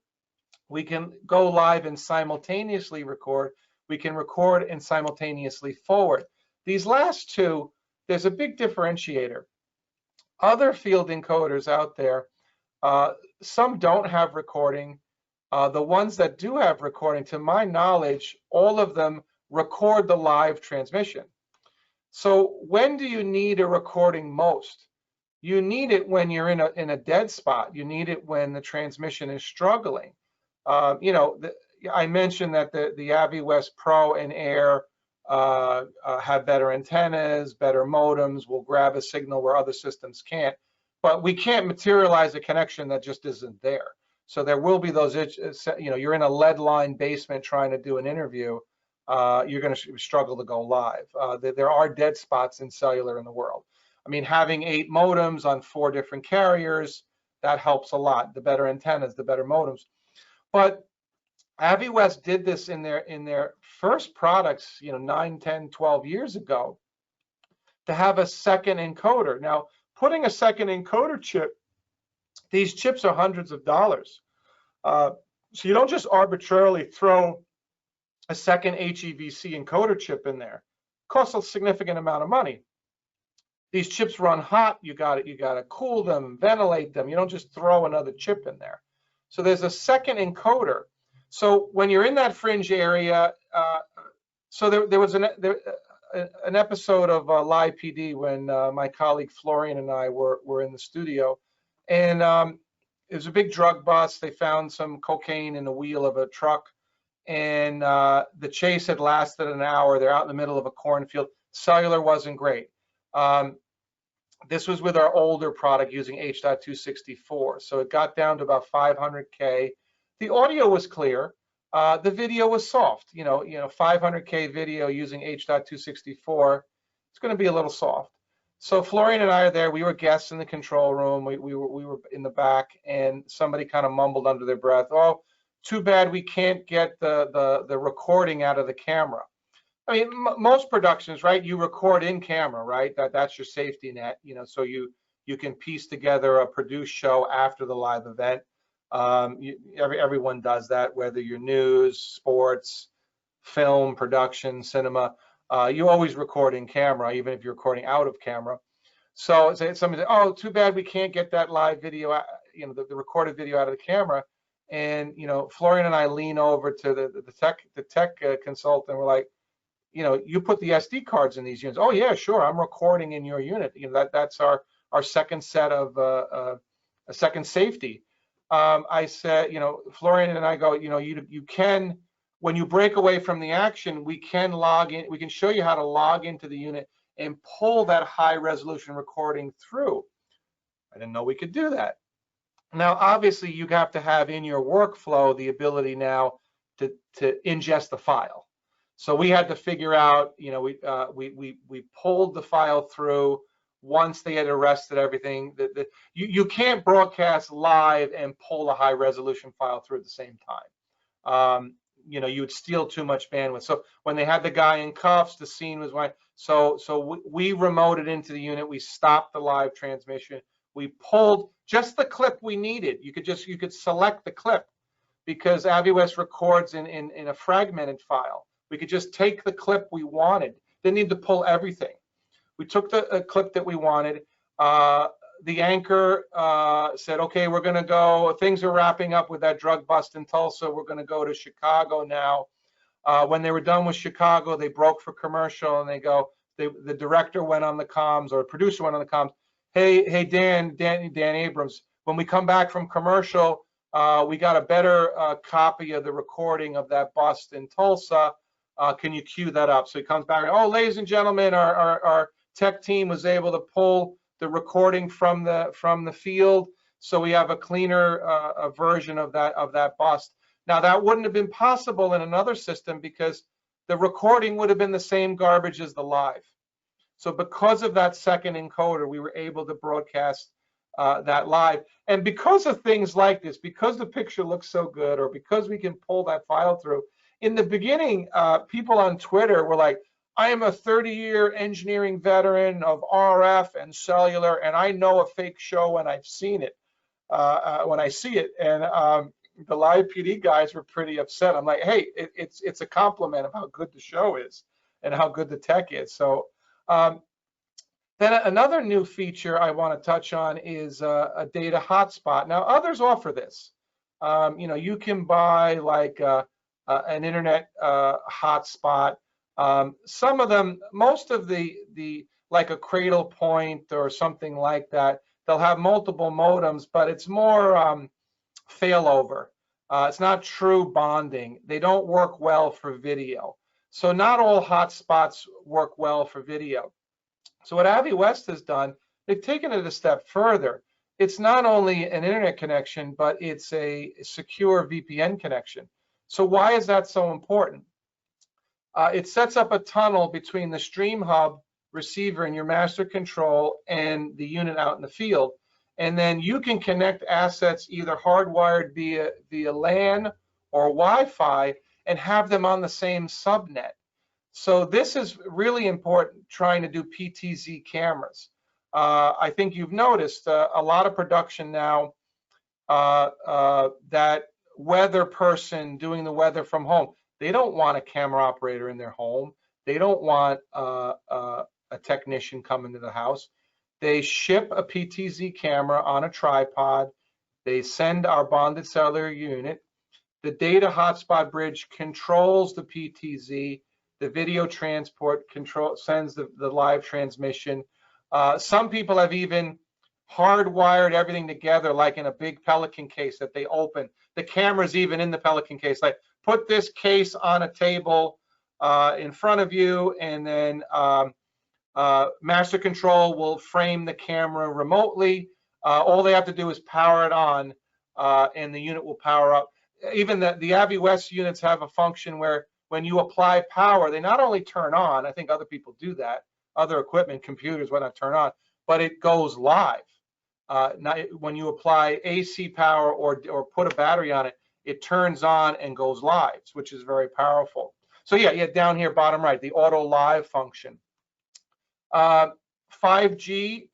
we can go live and simultaneously record. We can record and simultaneously forward. These last two, there's a big differentiator. Other field encoders out there, some don't have recording. The ones that do have recording, to my knowledge, all of them record the live transmission. So when do you need a recording most? You need it when you're in a dead spot. You need it when the transmission is struggling. I mentioned that the AviWest Pro and Air have better antennas, better modems, will grab a signal where other systems can't. But we can't materialize a connection that just isn't there. So there will be those, you're in a lead line basement trying to do an interview, you're going to struggle to go live. There are dead spots in cellular in the world. I mean, having 8 modems on 4 different carriers, that helps a lot. The better antennas, the better modems. But AviWest did this in their first products, 9, 10, 12 years ago, to have a second encoder. Now, putting a second encoder chip, these chips are hundreds of dollars. So you don't just arbitrarily throw a second HEVC encoder chip in there. It costs a significant amount of money. These chips run hot. You got to cool them, ventilate them. You don't just throw another chip in there. So there's a second encoder. So when you're in that fringe area, so there was an episode of Live PD when my colleague Florian and I were in the studio, and it was a big drug bust. They found some cocaine in the wheel of a truck, and the chase had lasted an hour. They're out in the middle of a cornfield. Cellular wasn't great. This was with our older product using H.264, so it got down to about 500K. The audio was clear. The video was soft. 500K video using H.264, it's going to be a little soft. So Florian and I are there. We were guests in the control room. We were in the back, and somebody kind of mumbled under their breath, "Oh, too bad we can't get the recording out of the camera." I mean, most productions, right? You record in camera, right? That's your safety net. So you can piece together a produced show after the live event. Everyone does that, whether you're news, sports, film, production, cinema. You always record in camera, even if you're recording out of camera. So somebody said, "Oh, too bad we can't get that live video, the recorded video out of the camera." And Florian and I lean over to the tech consultant. We're like, you put the SD cards in these units. "Oh yeah, sure, I'm recording in your unit." That's our second set of a second safety. I said, Florian and I go, you can, when you break away from the action, we can log in. We can show you how to log into the unit and pull that high resolution recording through. I didn't know we could do that. Now, obviously, you have to have in your workflow the ability now to ingest the file. So we had to figure out, we pulled the file through. Once they had arrested everything, you can't broadcast live and pull a high resolution file through at the same time. You would steal too much bandwidth. So when they had the guy in cuffs, the scene was wide. So we remoted into the unit. We stopped the live transmission. We pulled just the clip we needed. You could select the clip, because AviWest records in a fragmented file. We could just take the clip we wanted. Didn't need to pull everything. We took the clip that we wanted. The anchor said, "Okay, we're going to go. Things are wrapping up with that drug bust in Tulsa. We're going to go to Chicago now." When they were done with Chicago, they broke for commercial, and the director went on the comms, or the producer went on the comms. Hey, Dan Abrams, when we come back from commercial, we got a better copy of the recording of that bust in Tulsa. Can you cue that up? So he comes back, oh, ladies and gentlemen, our tech team was able to pull the recording from the field, so we have a cleaner a version of that bust. Now that wouldn't have been possible in another system because the recording would have been the same garbage as the live. So because of that second encoder, we were able to broadcast that live. And because of things like this, because the picture looks so good, or because we can pull that file through, in the beginning, people on Twitter were like, I am a 30-year engineering veteran of RF and cellular, and I know a fake show when I've seen it, when I see it. And the live PD guys were pretty upset. I'm like, hey, it's a compliment of how good the show is and how good the tech is. So then another new feature I want to touch on is a data hotspot. Now others offer this. You can buy like an internet hotspot. Some of them, most of the like a Cradle Point or something like that, they'll have multiple modems, but it's more failover. It's not true bonding. They don't work well for video. So not all hotspots work well for video. So what AviWest has done, they've taken it a step further. It's not only an internet connection, but it's a secure VPN connection. So why is that so important? It sets up a tunnel between the stream hub receiver and your master control and the unit out in the field. And then you can connect assets either hardwired via LAN or Wi-Fi and have them on the same subnet. So this is really important trying to do PTZ cameras. I think you've noticed a lot of production now that weather person doing the weather from home, they don't want a camera operator in their home. They don't want a technician coming to the house. They ship a PTZ camera on a tripod. They send our bonded cellular unit. The data hotspot bridge controls the PTZ. The video transport sends the live transmission. Some people have even hardwired everything together like in a big Pelican case that they open. The camera's even in the Pelican case. Like, put this case on a table in front of you, and then master control will frame the camera remotely. All they have to do is power it on, and the unit will power up. Even the AviWest units have a function where when you apply power, they not only turn on, I think other people do that, other equipment, computers, whatnot, turn on, but it goes live. When you apply AC power or put a battery on it, it turns on and goes live, which is very powerful. So yeah, down here, bottom right, the auto live function. 5G,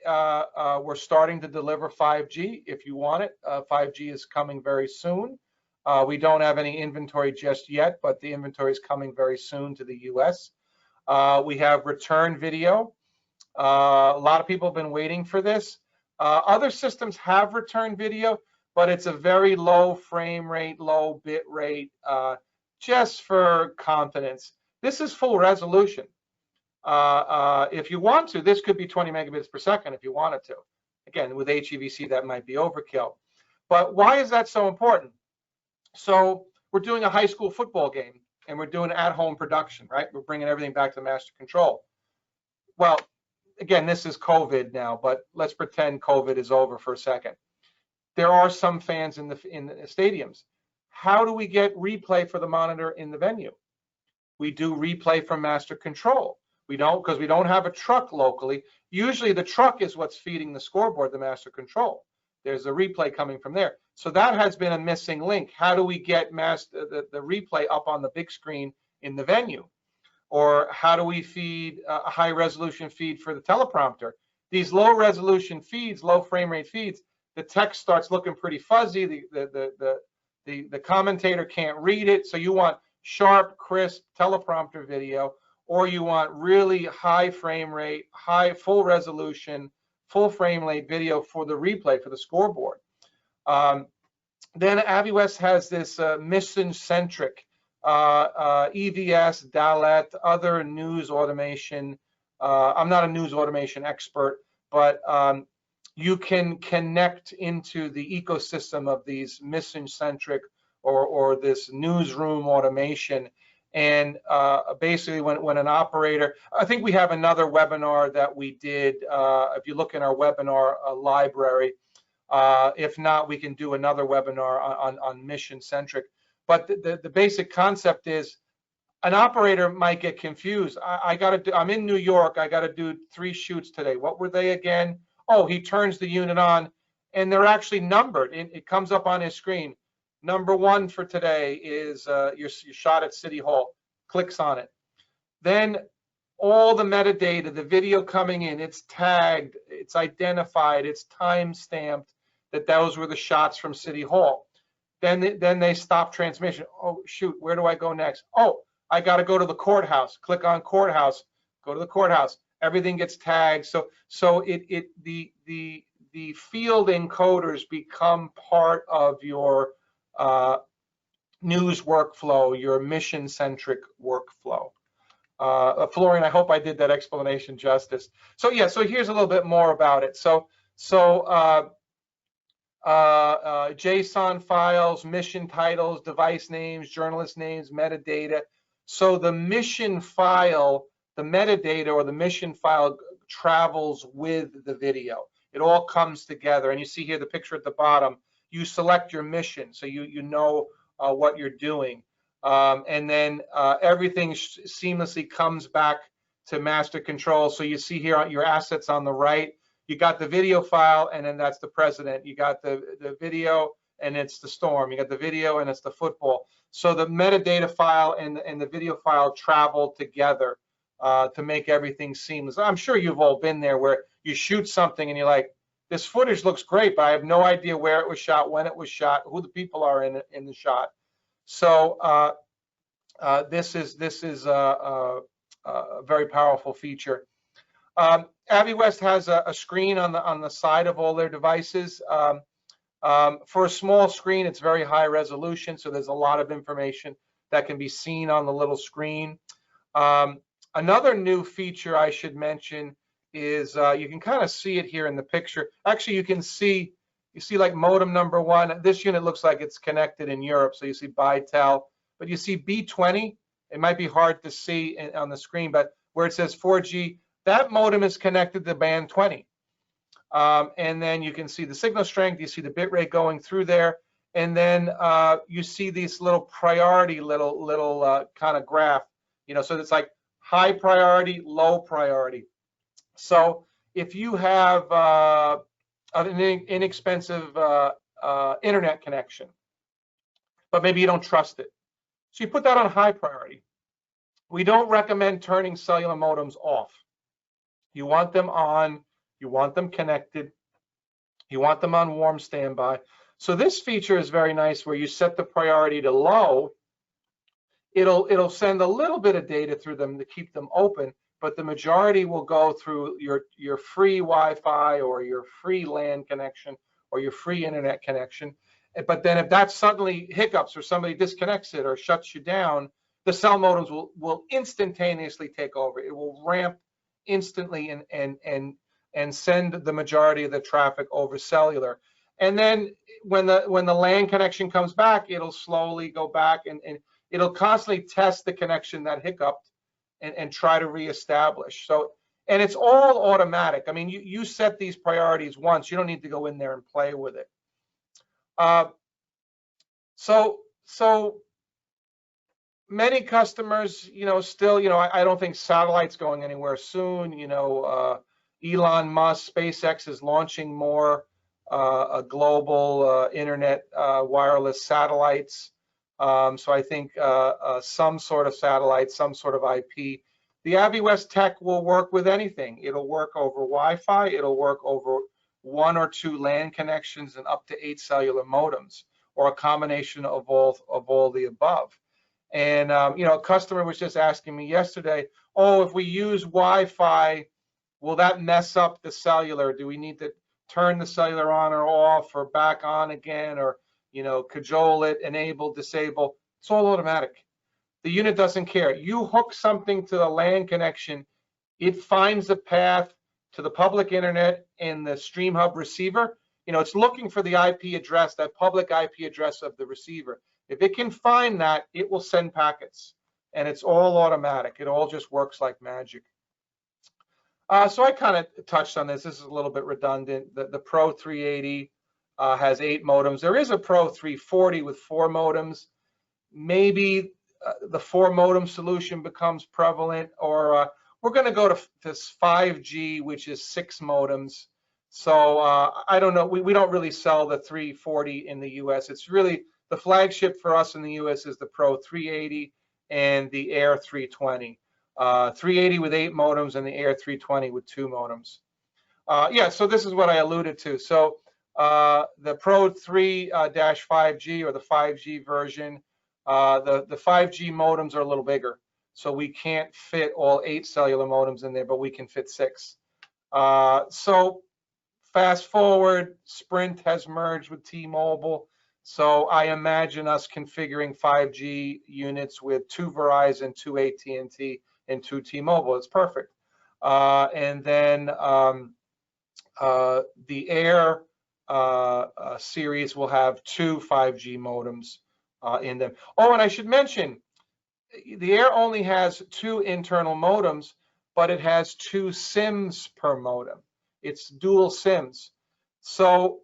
we're starting to deliver 5G if you want it. 5G is coming very soon. We don't have any inventory just yet, but the inventory is coming very soon to the US. We have return video. A lot of people have been waiting for this. Other systems have return video, but it's a very low frame rate, low bit rate, just for confidence. This is full resolution. If you want to, this could be 20 megabits per second if you wanted to. Again, with HEVC, that might be overkill. But why is that so important? So we're doing a high school football game, and we're doing at-home production, right? We're bringing everything back to master control. Well, again, this is COVID now, but let's pretend COVID is over for a second. There are some fans in the stadiums. How do we get replay for the monitor in the venue? We do replay from master control. We don't, because we don't have a truck locally. Usually the truck is what's feeding the scoreboard, the master control. There's a replay coming from there. So that has been a missing link. How do we get the replay up on the big screen in the venue? Or how do we feed a high resolution feed for the teleprompter? These low resolution feeds, low frame rate feeds, the text starts looking pretty fuzzy. The commentator can't read it. So you want sharp, crisp teleprompter video, or you want really high frame rate, high full resolution, full frame rate video for the replay for the scoreboard. Then AviWest has this mission-centric EVS, DALET, other news automation. I'm not a news automation expert, but you can connect into the ecosystem of these mission-centric or this newsroom automation And basically, when an operator, I think we have another webinar that we did. If you look in our webinar library, if not, we can do another webinar on mission centric. But the basic concept is, an operator might get confused. I'm in New York. I got to do 3 shoots today. What were they again? Oh, he turns the unit on, and they're actually numbered. It comes up on his screen. Number 1 for today is your shot at City Hall. Clicks on it. Then all the metadata, the video coming in, it's tagged, it's identified, it's time stamped that those were the shots from City Hall. Then they stop transmission. Oh shoot, where do I go next? Oh, I got to go to the courthouse. Click on courthouse. Go to the courthouse. Everything gets tagged. So the field encoders become part of your news workflow, your mission-centric workflow. Florian, I hope I did that explanation justice. So yeah, so here's a little bit more about it. So JSON files, mission titles, device names, journalist names, metadata. So the mission file, the metadata or the mission file travels with the video. It all comes together. And you see here the picture at the bottom. You select your mission, so you know what you're doing. And then everything seamlessly comes back to master control. So you see here your assets on the right. You got the video file, and then that's the president. You got the video, and it's the storm. You got the video, and it's the football. So the metadata file and the video file travel together to make everything seamless. I'm sure you've all been there where you shoot something and you're like, this footage looks great, but I have no idea where it was shot, when it was shot, who the people are in the shot. So this is a very powerful feature. AviWest has a screen on the side of all their devices. For a small screen, it's very high resolution, so there's a lot of information that can be seen on the little screen. Another new feature I should mention is you can kind of see it here in the picture. Actually, you see like modem number 1. This unit looks like it's connected in Europe, so you see Bytel, but you see B20. It might be hard to see on the screen, but where it says 4G, that modem is connected to band 20. And then you can see the signal strength, you see the bit rate going through there, and then you see these little priority, little kind of graph, so it's like high priority, low priority. So if you have an inexpensive internet connection, but maybe you don't trust it, so you put that on high priority. We don't recommend turning cellular modems off. You want them on. You want them connected. You want them on warm standby. So this feature is very nice where you set the priority to low. It'll send a little bit of data through them to keep them open, but the majority will go through your free Wi-Fi or your free LAN connection or your free internet connection. But then if that suddenly hiccups or somebody disconnects it or shuts you down, the cell modems will instantaneously take over. It will ramp instantly and send the majority of the traffic over cellular. And then when the LAN connection comes back, it'll slowly go back and it'll constantly test the connection that hiccuped and try to reestablish. So, and it's all automatic. I mean, you set these priorities once. You don't need to go in there and play with it. So many customers, still, I don't think satellite's going anywhere soon. Elon Musk, SpaceX is launching more a global internet wireless satellites. So I think some sort of satellite, some sort of IP. The AviWest tech will work with anything. It'll work over Wi-Fi. It'll work over 1 or 2 LAN connections and up to 8 cellular modems, or a combination of all the above. And a customer was just asking me yesterday, oh, if we use Wi-Fi, will that mess up the cellular? Do we need to turn the cellular on or off or back on again, or cajole it, enable, disable? It's all automatic. The unit doesn't care. You hook something to the LAN connection, it finds the path to the public internet and the StreamHub receiver. It's looking for the IP address, that public IP address of the receiver. If it can find that, it will send packets. and it's all automatic. It all just works like magic. So I kind of touched on this. This is a little bit redundant. The Pro 380 has 8 modems. There is a Pro 340 with 4 modems. Maybe the 4 modem solution becomes prevalent, or we're going to go to this 5G, which is 6 modems. So I don't know. We don't really sell the 340 in the US. It's really the flagship for us in the US is the Pro 380 and the Air 320. 380 with 8 modems and the Air 320 with 2 modems. Yeah, so this is what I alluded to. So the Pro 3-5G or the 5G version, the 5G modems are a little bigger. So we can't fit all 8 cellular modems in there, but we can fit 6. So fast forward, Sprint has merged with T-Mobile. So I imagine us configuring 5G units with 2 Verizon, 2 AT&T, and 2 T-Mobile. It's perfect. And then the Air series will have 2 5G modems in them. Oh, and I should mention, the Air only has 2 internal modems, but it has 2 SIMs per modem. It's dual SIMs. So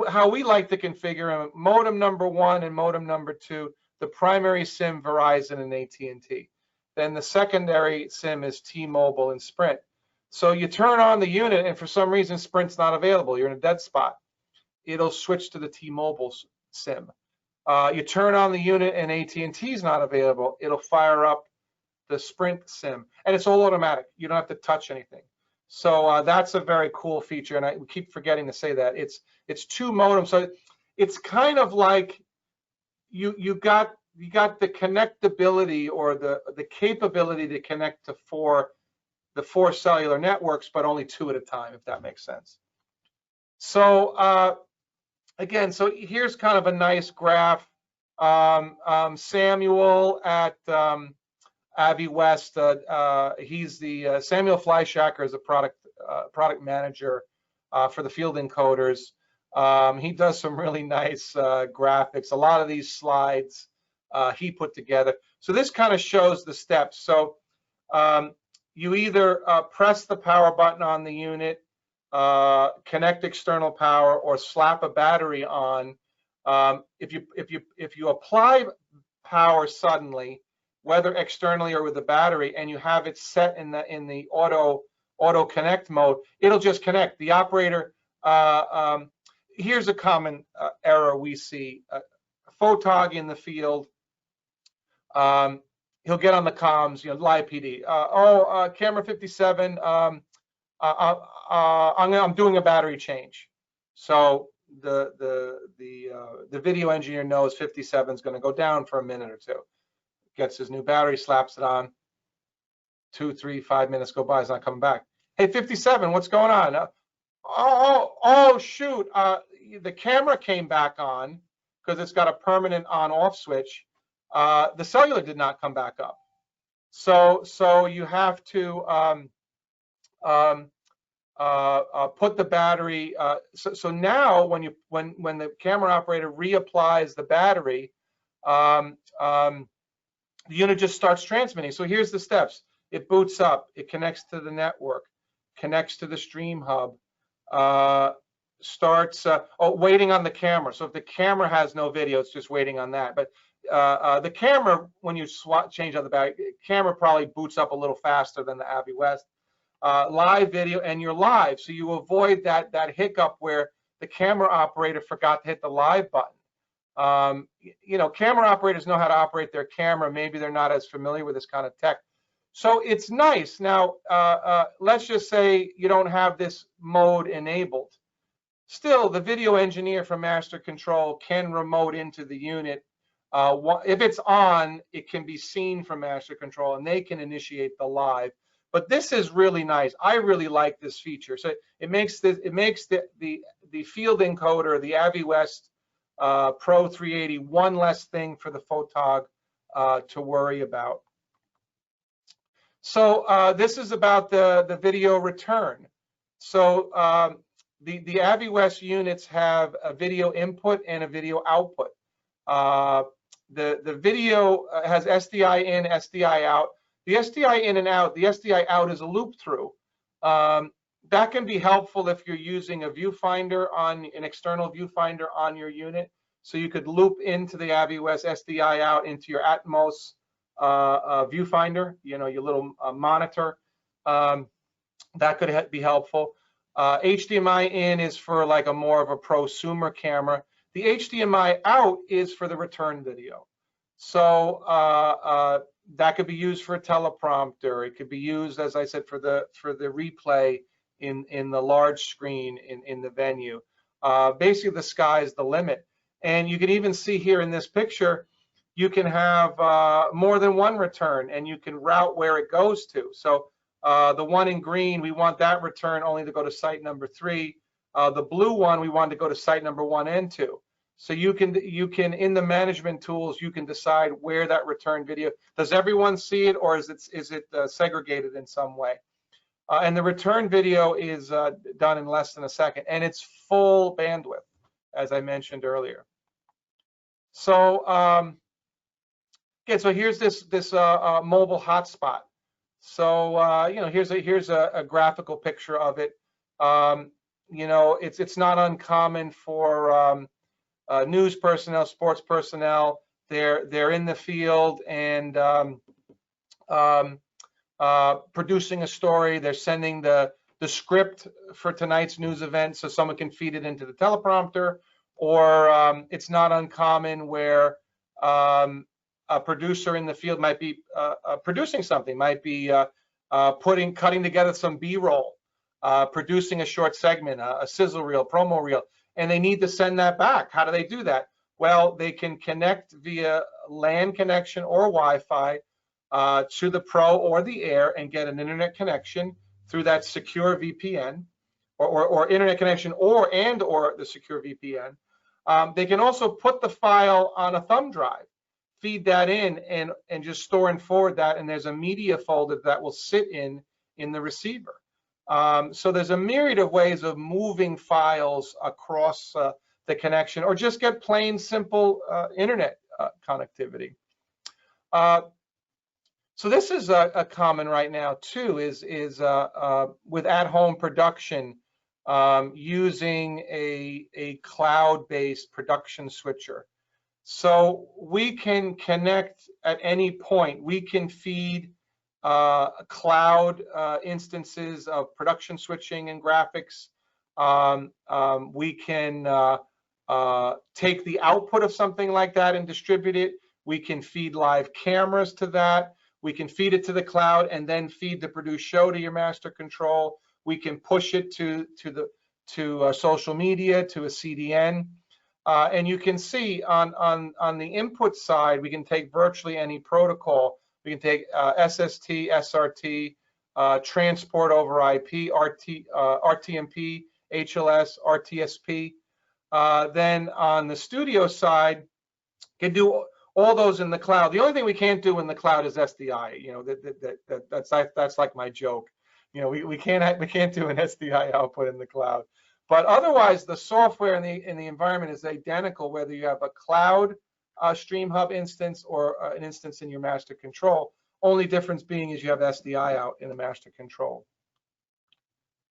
how we like to configure them, modem number 1 and modem number 2, the primary SIM Verizon and AT&T. Then the secondary SIM is T-Mobile and Sprint. So you turn on the unit and for some reason Sprint's not available. You're in a dead spot. It'll switch to the T-Mobile SIM. You turn on the unit and AT&T is not available. It'll fire up the Sprint SIM, and it's all automatic. You don't have to touch anything. So that's a very cool feature, and we keep forgetting to say that. It's 2 modems, so it's kind of like you got the connectability or the capability to connect to the 4 cellular networks, but only 2 at a time, if that makes sense. So again, so here's kind of a nice graph. Samuel at Avi West, he's the Samuel Fleischacker is a product manager for the field encoders. He does some really nice graphics. A lot of these slides he put together. So this kind of shows the steps. So you either press the power button on the unit, connect external power, or slap a battery on. If you apply power suddenly, whether externally or with the battery, and you have it set in the auto connect mode, it'll just connect. The operator, here's a common error we see. A photog in the field, he'll get on the comms, live PD. Camera 57, I'm doing a battery change. So the video engineer knows 57 is going to go down for a minute or 2. Gets his new battery, slaps it on. 2, 3, 5 minutes go by, it's not coming back. Hey, 57, what's going on? Oh, shoot. The camera came back on because it's got a permanent on-off switch. The cellular did not come back up. So you have to put the battery. So now when the camera operator reapplies the battery, the unit just starts transmitting. So here's the steps. It boots up, it connects to the network, connects to the stream hub, starts waiting on the camera. So if the camera has no video, it's just waiting on that. But the camera, when you change out the battery, camera probably boots up a little faster than the Avi West. Live video, and you're live, so you avoid that hiccup where the camera operator forgot to hit the live button. Camera operators know how to operate their camera. Maybe they're not as familiar with this kind of tech. So it's nice. Now, let's just say you don't have this mode enabled. Still, the video engineer from Master Control can remote into the unit. If it's on, it can be seen from Master Control, and they can initiate the live. But this is really nice. I really like this feature. So it makes the field encoder, the Avi West Pro 380, one less thing for the photog to worry about. So this is about the video return. So the Avi West units have a video input and a video output. The video has SDI in, SDI out. The SDI in and out, the SDI out is a loop through. That can be helpful if you're using a viewfinder on an external viewfinder on your unit. So you could loop into the AVIWest SDI out into your Atmos viewfinder, you know, your little monitor. That could be helpful. HDMI in is for like a more of a prosumer camera. The HDMI out is for the return video. So that could be used for a teleprompter. It could be used, as I said, for the replay in the large screen in the venue. Basically, the sky's the limit. And you can even see here in this picture, you can have more than one return, and you can route where it goes to. So the one in green, we want that return only to go to site number 3. The blue one, we want to go to site number 1 and 2. So you can in the management tools, you can decide where that return video. Does everyone see it, or is it segregated in some way? And the return video is done in less than a second, and it's full bandwidth, as I mentioned earlier. So okay, so here's this mobile hotspot. So you know, here's a graphical picture of it. You know, it's not uncommon for news personnel, sports personnel. They're in the field and producing a story. They're sending the script for tonight's news event so someone can feed it into the teleprompter. Or it's not uncommon where a producer in the field might be producing something, might be cutting together some B-roll, producing a short segment, a sizzle reel, promo reel, and they need to send that back. How do they do that? Well, they can connect via LAN connection or Wi-Fi to the Pro or the Air and get an internet connection through that secure VPN or internet connection or the secure VPN. They can also put the file on a thumb drive, feed that in, and just store and forward that, and there's a media folder that will sit in the receiver. So there's a myriad of ways of moving files across the connection, or just get plain simple internet connectivity. So this is a common right now too, is with at-home production, using a cloud-based production switcher. So we can connect at any point. We can feed cloud instances of production switching and graphics. We can take the output of something like that and distribute it. We can feed live cameras to that. We can feed it to the cloud and then feed the produced show to your master control. We can push it to social media, to a CDN. And you can see on the input side, we can take virtually any protocol. We can take SST, SRT, transport over IP, RTMP, HLS, RTSP. Then on the studio side, can do all those in the cloud. The only thing we can't do in the cloud is SDI. You know, that's like my joke. You know, we can't do an SDI output in the cloud. But otherwise, the software in the environment is identical, whether you have a cloud Stream Hub instance or an instance in your master control. Only difference being is you have SDI out in the master control.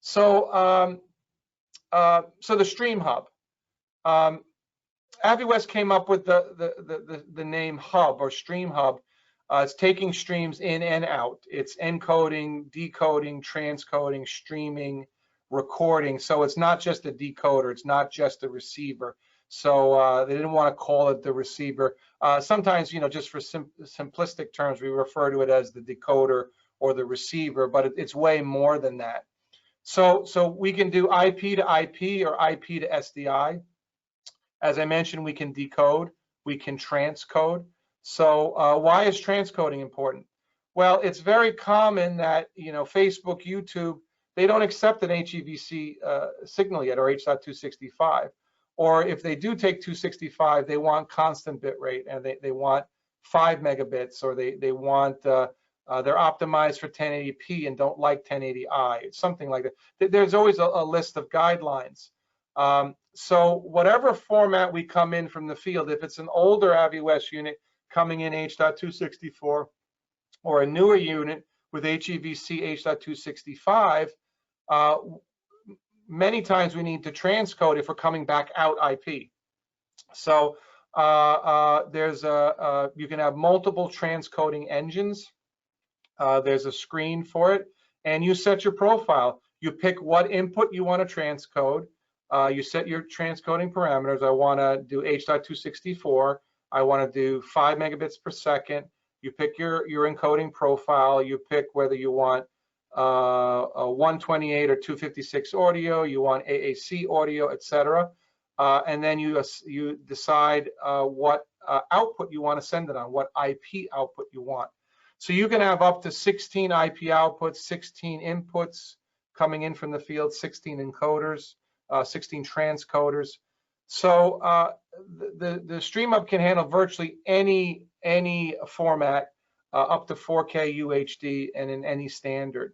So, so the Stream Hub. AVIWest came up with the name Hub or Stream Hub. It's taking streams in and out. It's encoding, decoding, transcoding, streaming, recording. So it's not just a decoder. It's not just a receiver. So they didn't want to call it the receiver. Sometimes, you know, just for simplistic terms, we refer to it as the decoder or the receiver, but it's way more than that. So we can do IP to IP or IP to SDI. As I mentioned, we can decode, we can transcode. So why is transcoding important? Well, it's very common that, you know, Facebook, YouTube, they don't accept an HEVC signal yet, or H.265. Or if they do take 265, they want constant bit rate, and they want 5 megabits, or they want, they're optimized for 1080p and don't like 1080i, something like that. There's always a list of guidelines. So whatever format we come in from the field, if it's an older AVIWest unit, coming in H.264, or a newer unit with HEVC H.265, many times we need to transcode if we're coming back out IP. So you can have multiple transcoding engines. There's a screen for it, and you set your profile. You pick what input you want to transcode. You set your transcoding parameters. I want to do H.264. I want to do 5 megabits per second. You pick your encoding profile. You pick whether you want a 128 or 256 audio. You want AAC audio, etc. And then you decide what output you want to send it on, what IP output you want. So you can have up to 16 IP outputs, 16 inputs coming in from the field, 16 encoders, 16 transcoders. So the StreamHub can handle virtually any format up to 4K UHD and in any standard.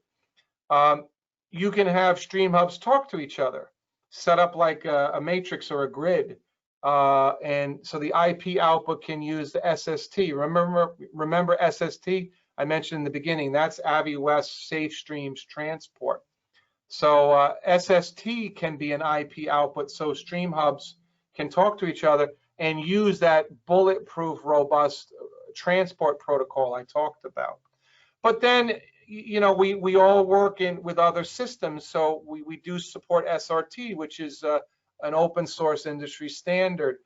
You can have StreamHubs talk to each other, set up like a matrix or a grid. And so the IP output can use the SST. Remember SST? I mentioned in the beginning, that's AVI-West Safe Streams Transport. So SST can be an IP output, so StreamHubs can talk to each other and use that bulletproof, robust transport protocol I talked about. But then, you know, we all work with other systems, so we do support SRT, which is an open source industry standard.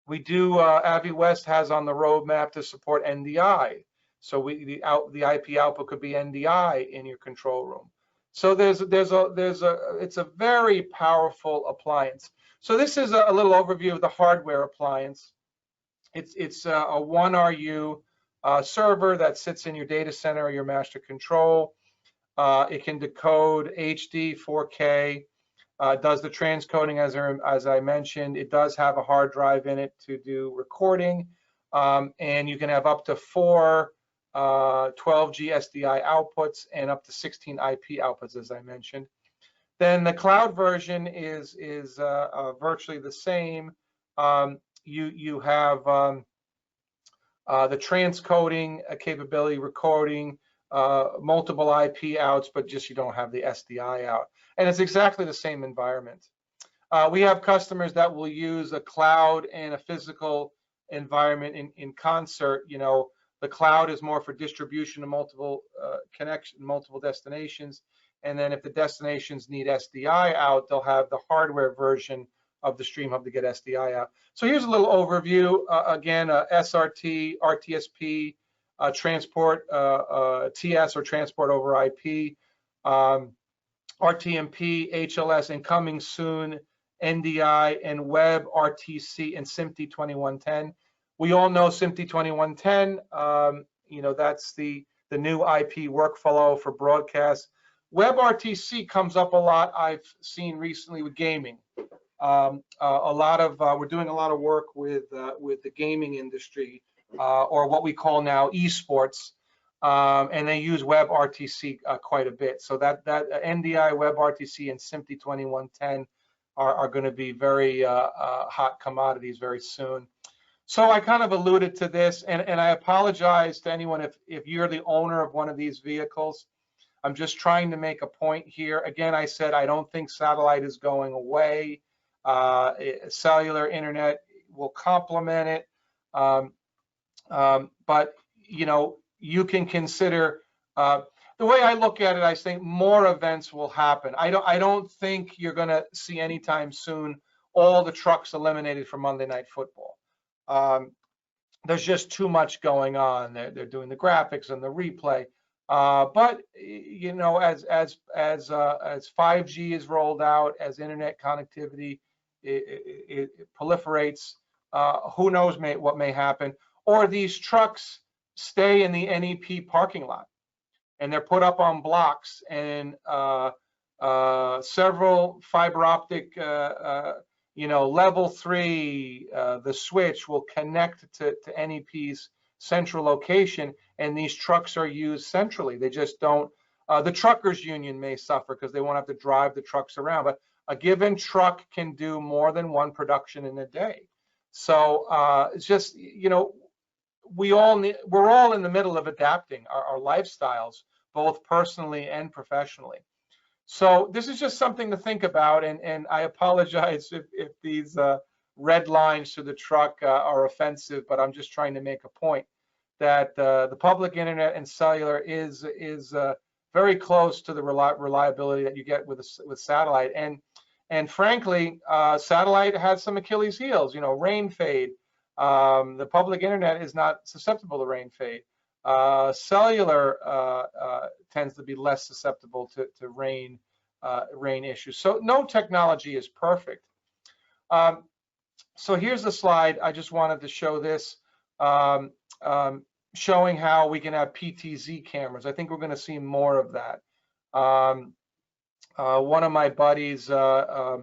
We do, AVI-West has on the roadmap to support NDI. So the IP output could be NDI in your control room. So it's a very powerful appliance. So this is a little overview of the hardware appliance. It's a 1RU server that sits in your data center or your master control. It can decode HD, 4K. It does the transcoding as I mentioned. It does have a hard drive in it to do recording, and you can have up to 4 12G SDI outputs and up to 16 IP outputs, as I mentioned. Then the cloud version is virtually the same. You have the transcoding capability, recording, multiple IP outs, but just you don't have the SDI out. And it's exactly the same environment. We have customers that will use a cloud and a physical environment in concert. You know, the cloud is more for distribution of multiple multiple destinations. And then if the destinations need SDI out, they'll have the hardware version of the StreamHub to get SDI out. So here's a little overview. Again, SRT, RTSP, transport, TS or transport over IP, RTMP, HLS, and coming soon, NDI, and Web, RTC, and SMPTE 2110. We all know SMPTE 2110. You know, that's the new IP workflow for broadcast. WebRTC comes up a lot. I've seen recently with gaming. We're doing a lot of work with the gaming industry, or what we call now esports, and they use WebRTC quite a bit. So that NDI, WebRTC, and SMPTE 2110 are going to be very hot commodities very soon. So I kind of alluded to this, and I apologize to anyone if you're the owner of one of these vehicles. I'm just trying to make a point here. Again, I said I don't think satellite is going away. Cellular internet will complement it, but you know, you can consider the way I look at it. I think more events will happen. I don't think you're going to see anytime soon all the trucks eliminated from Monday Night Football. There's just too much going on. They're doing the graphics and the replay. But you know, as 5G is rolled out, as internet connectivity it proliferates, who knows what may happen? Or these trucks stay in the NEP parking lot, and they're put up on blocks, and several fiber optic, you know, level 3, the switch will connect to NEP's central location, and these trucks are used centrally. They just don't, the truckers union may suffer because they won't have to drive the trucks around, but a given truck can do more than one production in a day. So it's just, you know, we're all in the middle of adapting our lifestyles, both personally and professionally. So this is just something to think about, and I apologize if these red lines to the truck are offensive, but I'm just trying to make a point that the public internet and cellular is very close to the reliability that you get with satellite, and frankly, satellite has some Achilles heels. You know, rain fade. The public internet is not susceptible to rain fade. Cellular tends to be less susceptible to rain issues. So no technology is perfect. So here's the slide. I just wanted to show this, showing how we can have PTZ cameras. I think we're going to see more of that. One of my buddies, my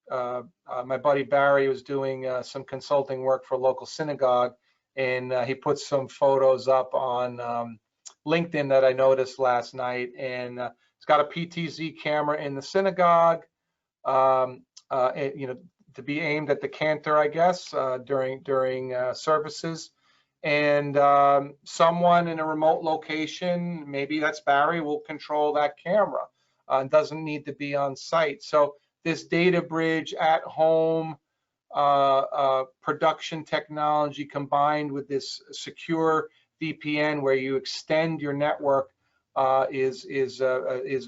buddy Barry, was doing some consulting work for a local synagogue, and he put some photos up on LinkedIn that I noticed last night, and it's got a PTZ camera in the synagogue, you know, to be aimed at the cantor, I guess, during services. And someone in a remote location, maybe that's Barry, will control that camera. It doesn't need to be on site. So this data bridge at home production technology combined with this secure VPN where you extend your network is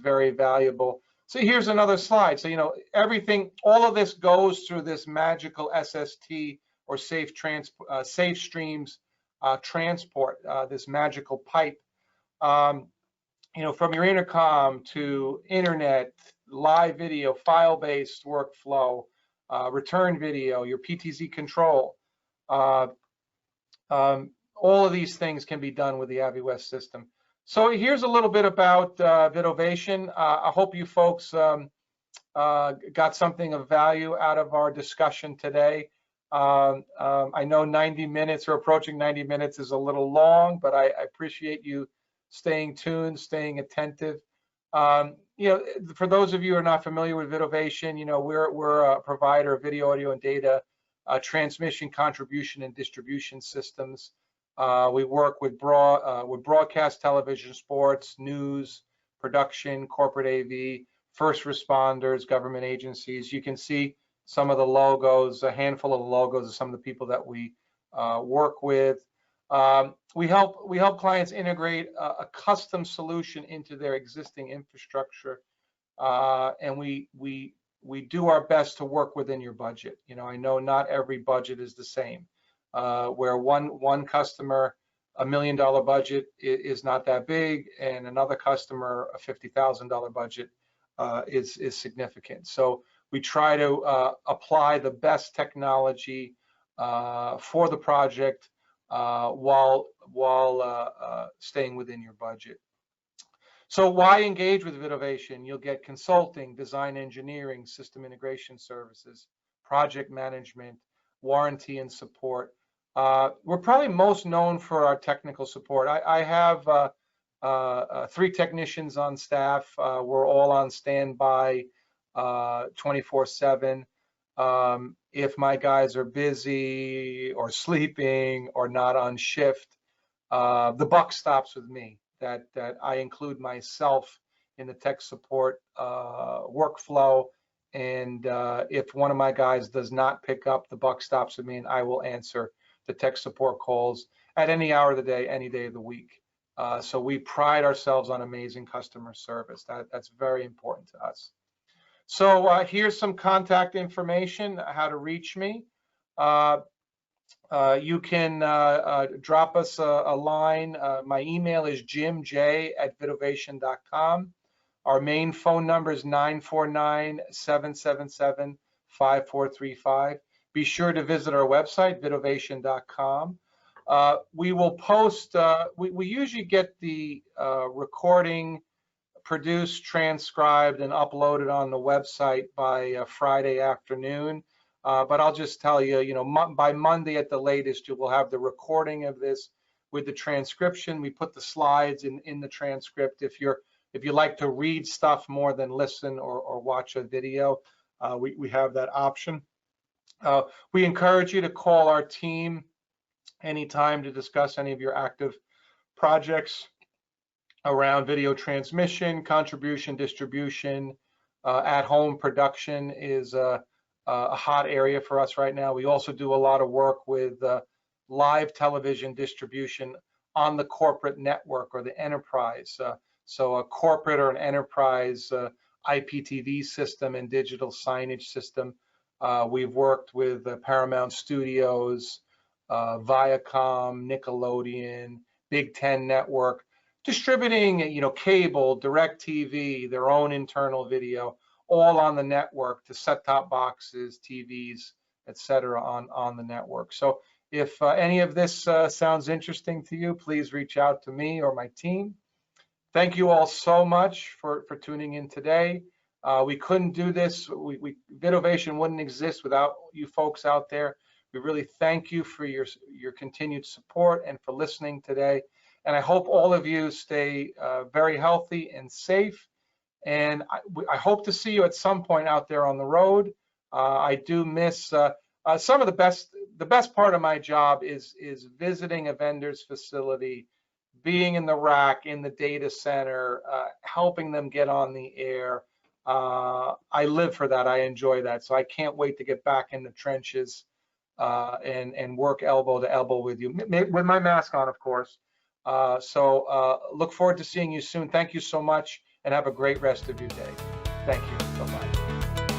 very valuable. So here's another slide. So, you know, everything, all of this goes through this magical SST or safe streams transport, this magical pipe. You know, from your intercom to internet, live video, file-based workflow, return video, your PTZ control. All of these things can be done with the AVIWest system. So here's a little bit about VidOvation. I hope you folks got something of value out of our discussion today. I know 90 minutes or approaching 90 minutes is a little long, but I appreciate you staying tuned, staying attentive. You know, for those of you who are not familiar with VidOvation, you know, we're a provider of video, audio, and data transmission, contribution, and distribution systems. We work with broadcast television, sports, news, production, corporate AV, first responders, government agencies. You can see some of the logos, a handful of the logos of some of the people that we work with. We help clients integrate a custom solution into their existing infrastructure, and we do our best to work within your budget. You know, I know not every budget is the same. Where one customer, $1 million budget is not that big, and another customer, a $50,000 budget is significant. So we try to apply the best technology for the project while staying within your budget. So why engage with VidOvation? You'll get consulting, design engineering, system integration services, project management, warranty and support. We're probably most known for our technical support. I have 3 technicians on staff. We're all on standby 24/7. If my guys are busy or sleeping or not on shift, the buck stops with me. That I include myself in the tech support workflow. And if one of my guys does not pick up, the buck stops with me, and I will answer the tech support calls at any hour of the day, any day of the week. So we pride ourselves on amazing customer service. That's very important to us. So here's some contact information, how to reach me. You can drop us a line. My email is jimj@vidovation.com. Our main phone number is 949-777-5435. Be sure to visit our website, vidovation.com. We will post, we usually get the recording produced, transcribed, and uploaded on the website by Friday afternoon. But I'll just tell you, you know, by Monday at the latest, you will have the recording of this with the transcription. We put the slides in the transcript. If you like to read stuff more than listen or watch a video, we have that option. We encourage you to call our team anytime to discuss any of your active projects around video transmission, contribution, distribution. At-home production is a hot area for us right now. We also do a lot of work with live television distribution on the corporate network or the enterprise. So a corporate or an enterprise IPTV system and digital signage system. We've worked with Paramount Studios, Viacom, Nickelodeon, Big Ten Network, distributing, cable, DirecTV, their own internal video, all on the network to set-top boxes, TVs, etc. on the network. So if any of this sounds interesting to you, please reach out to me or my team. Thank you all so much for tuning in today. We couldn't do this. VidOvation wouldn't exist without you folks out there. We really thank you for your continued support and for listening today. And I hope all of you stay very healthy and safe. And I hope to see you at some point out there on the road. I do miss some of the best part of my job is visiting a vendor's facility, being in the rack, in the data center, helping them get on the air. I live for that. I enjoy that. So I can't wait to get back in the trenches and work elbow to elbow with you, with my mask on, of course. So look forward to seeing you soon. Thank you so much, and have a great rest of your day. Thank you. Bye-bye.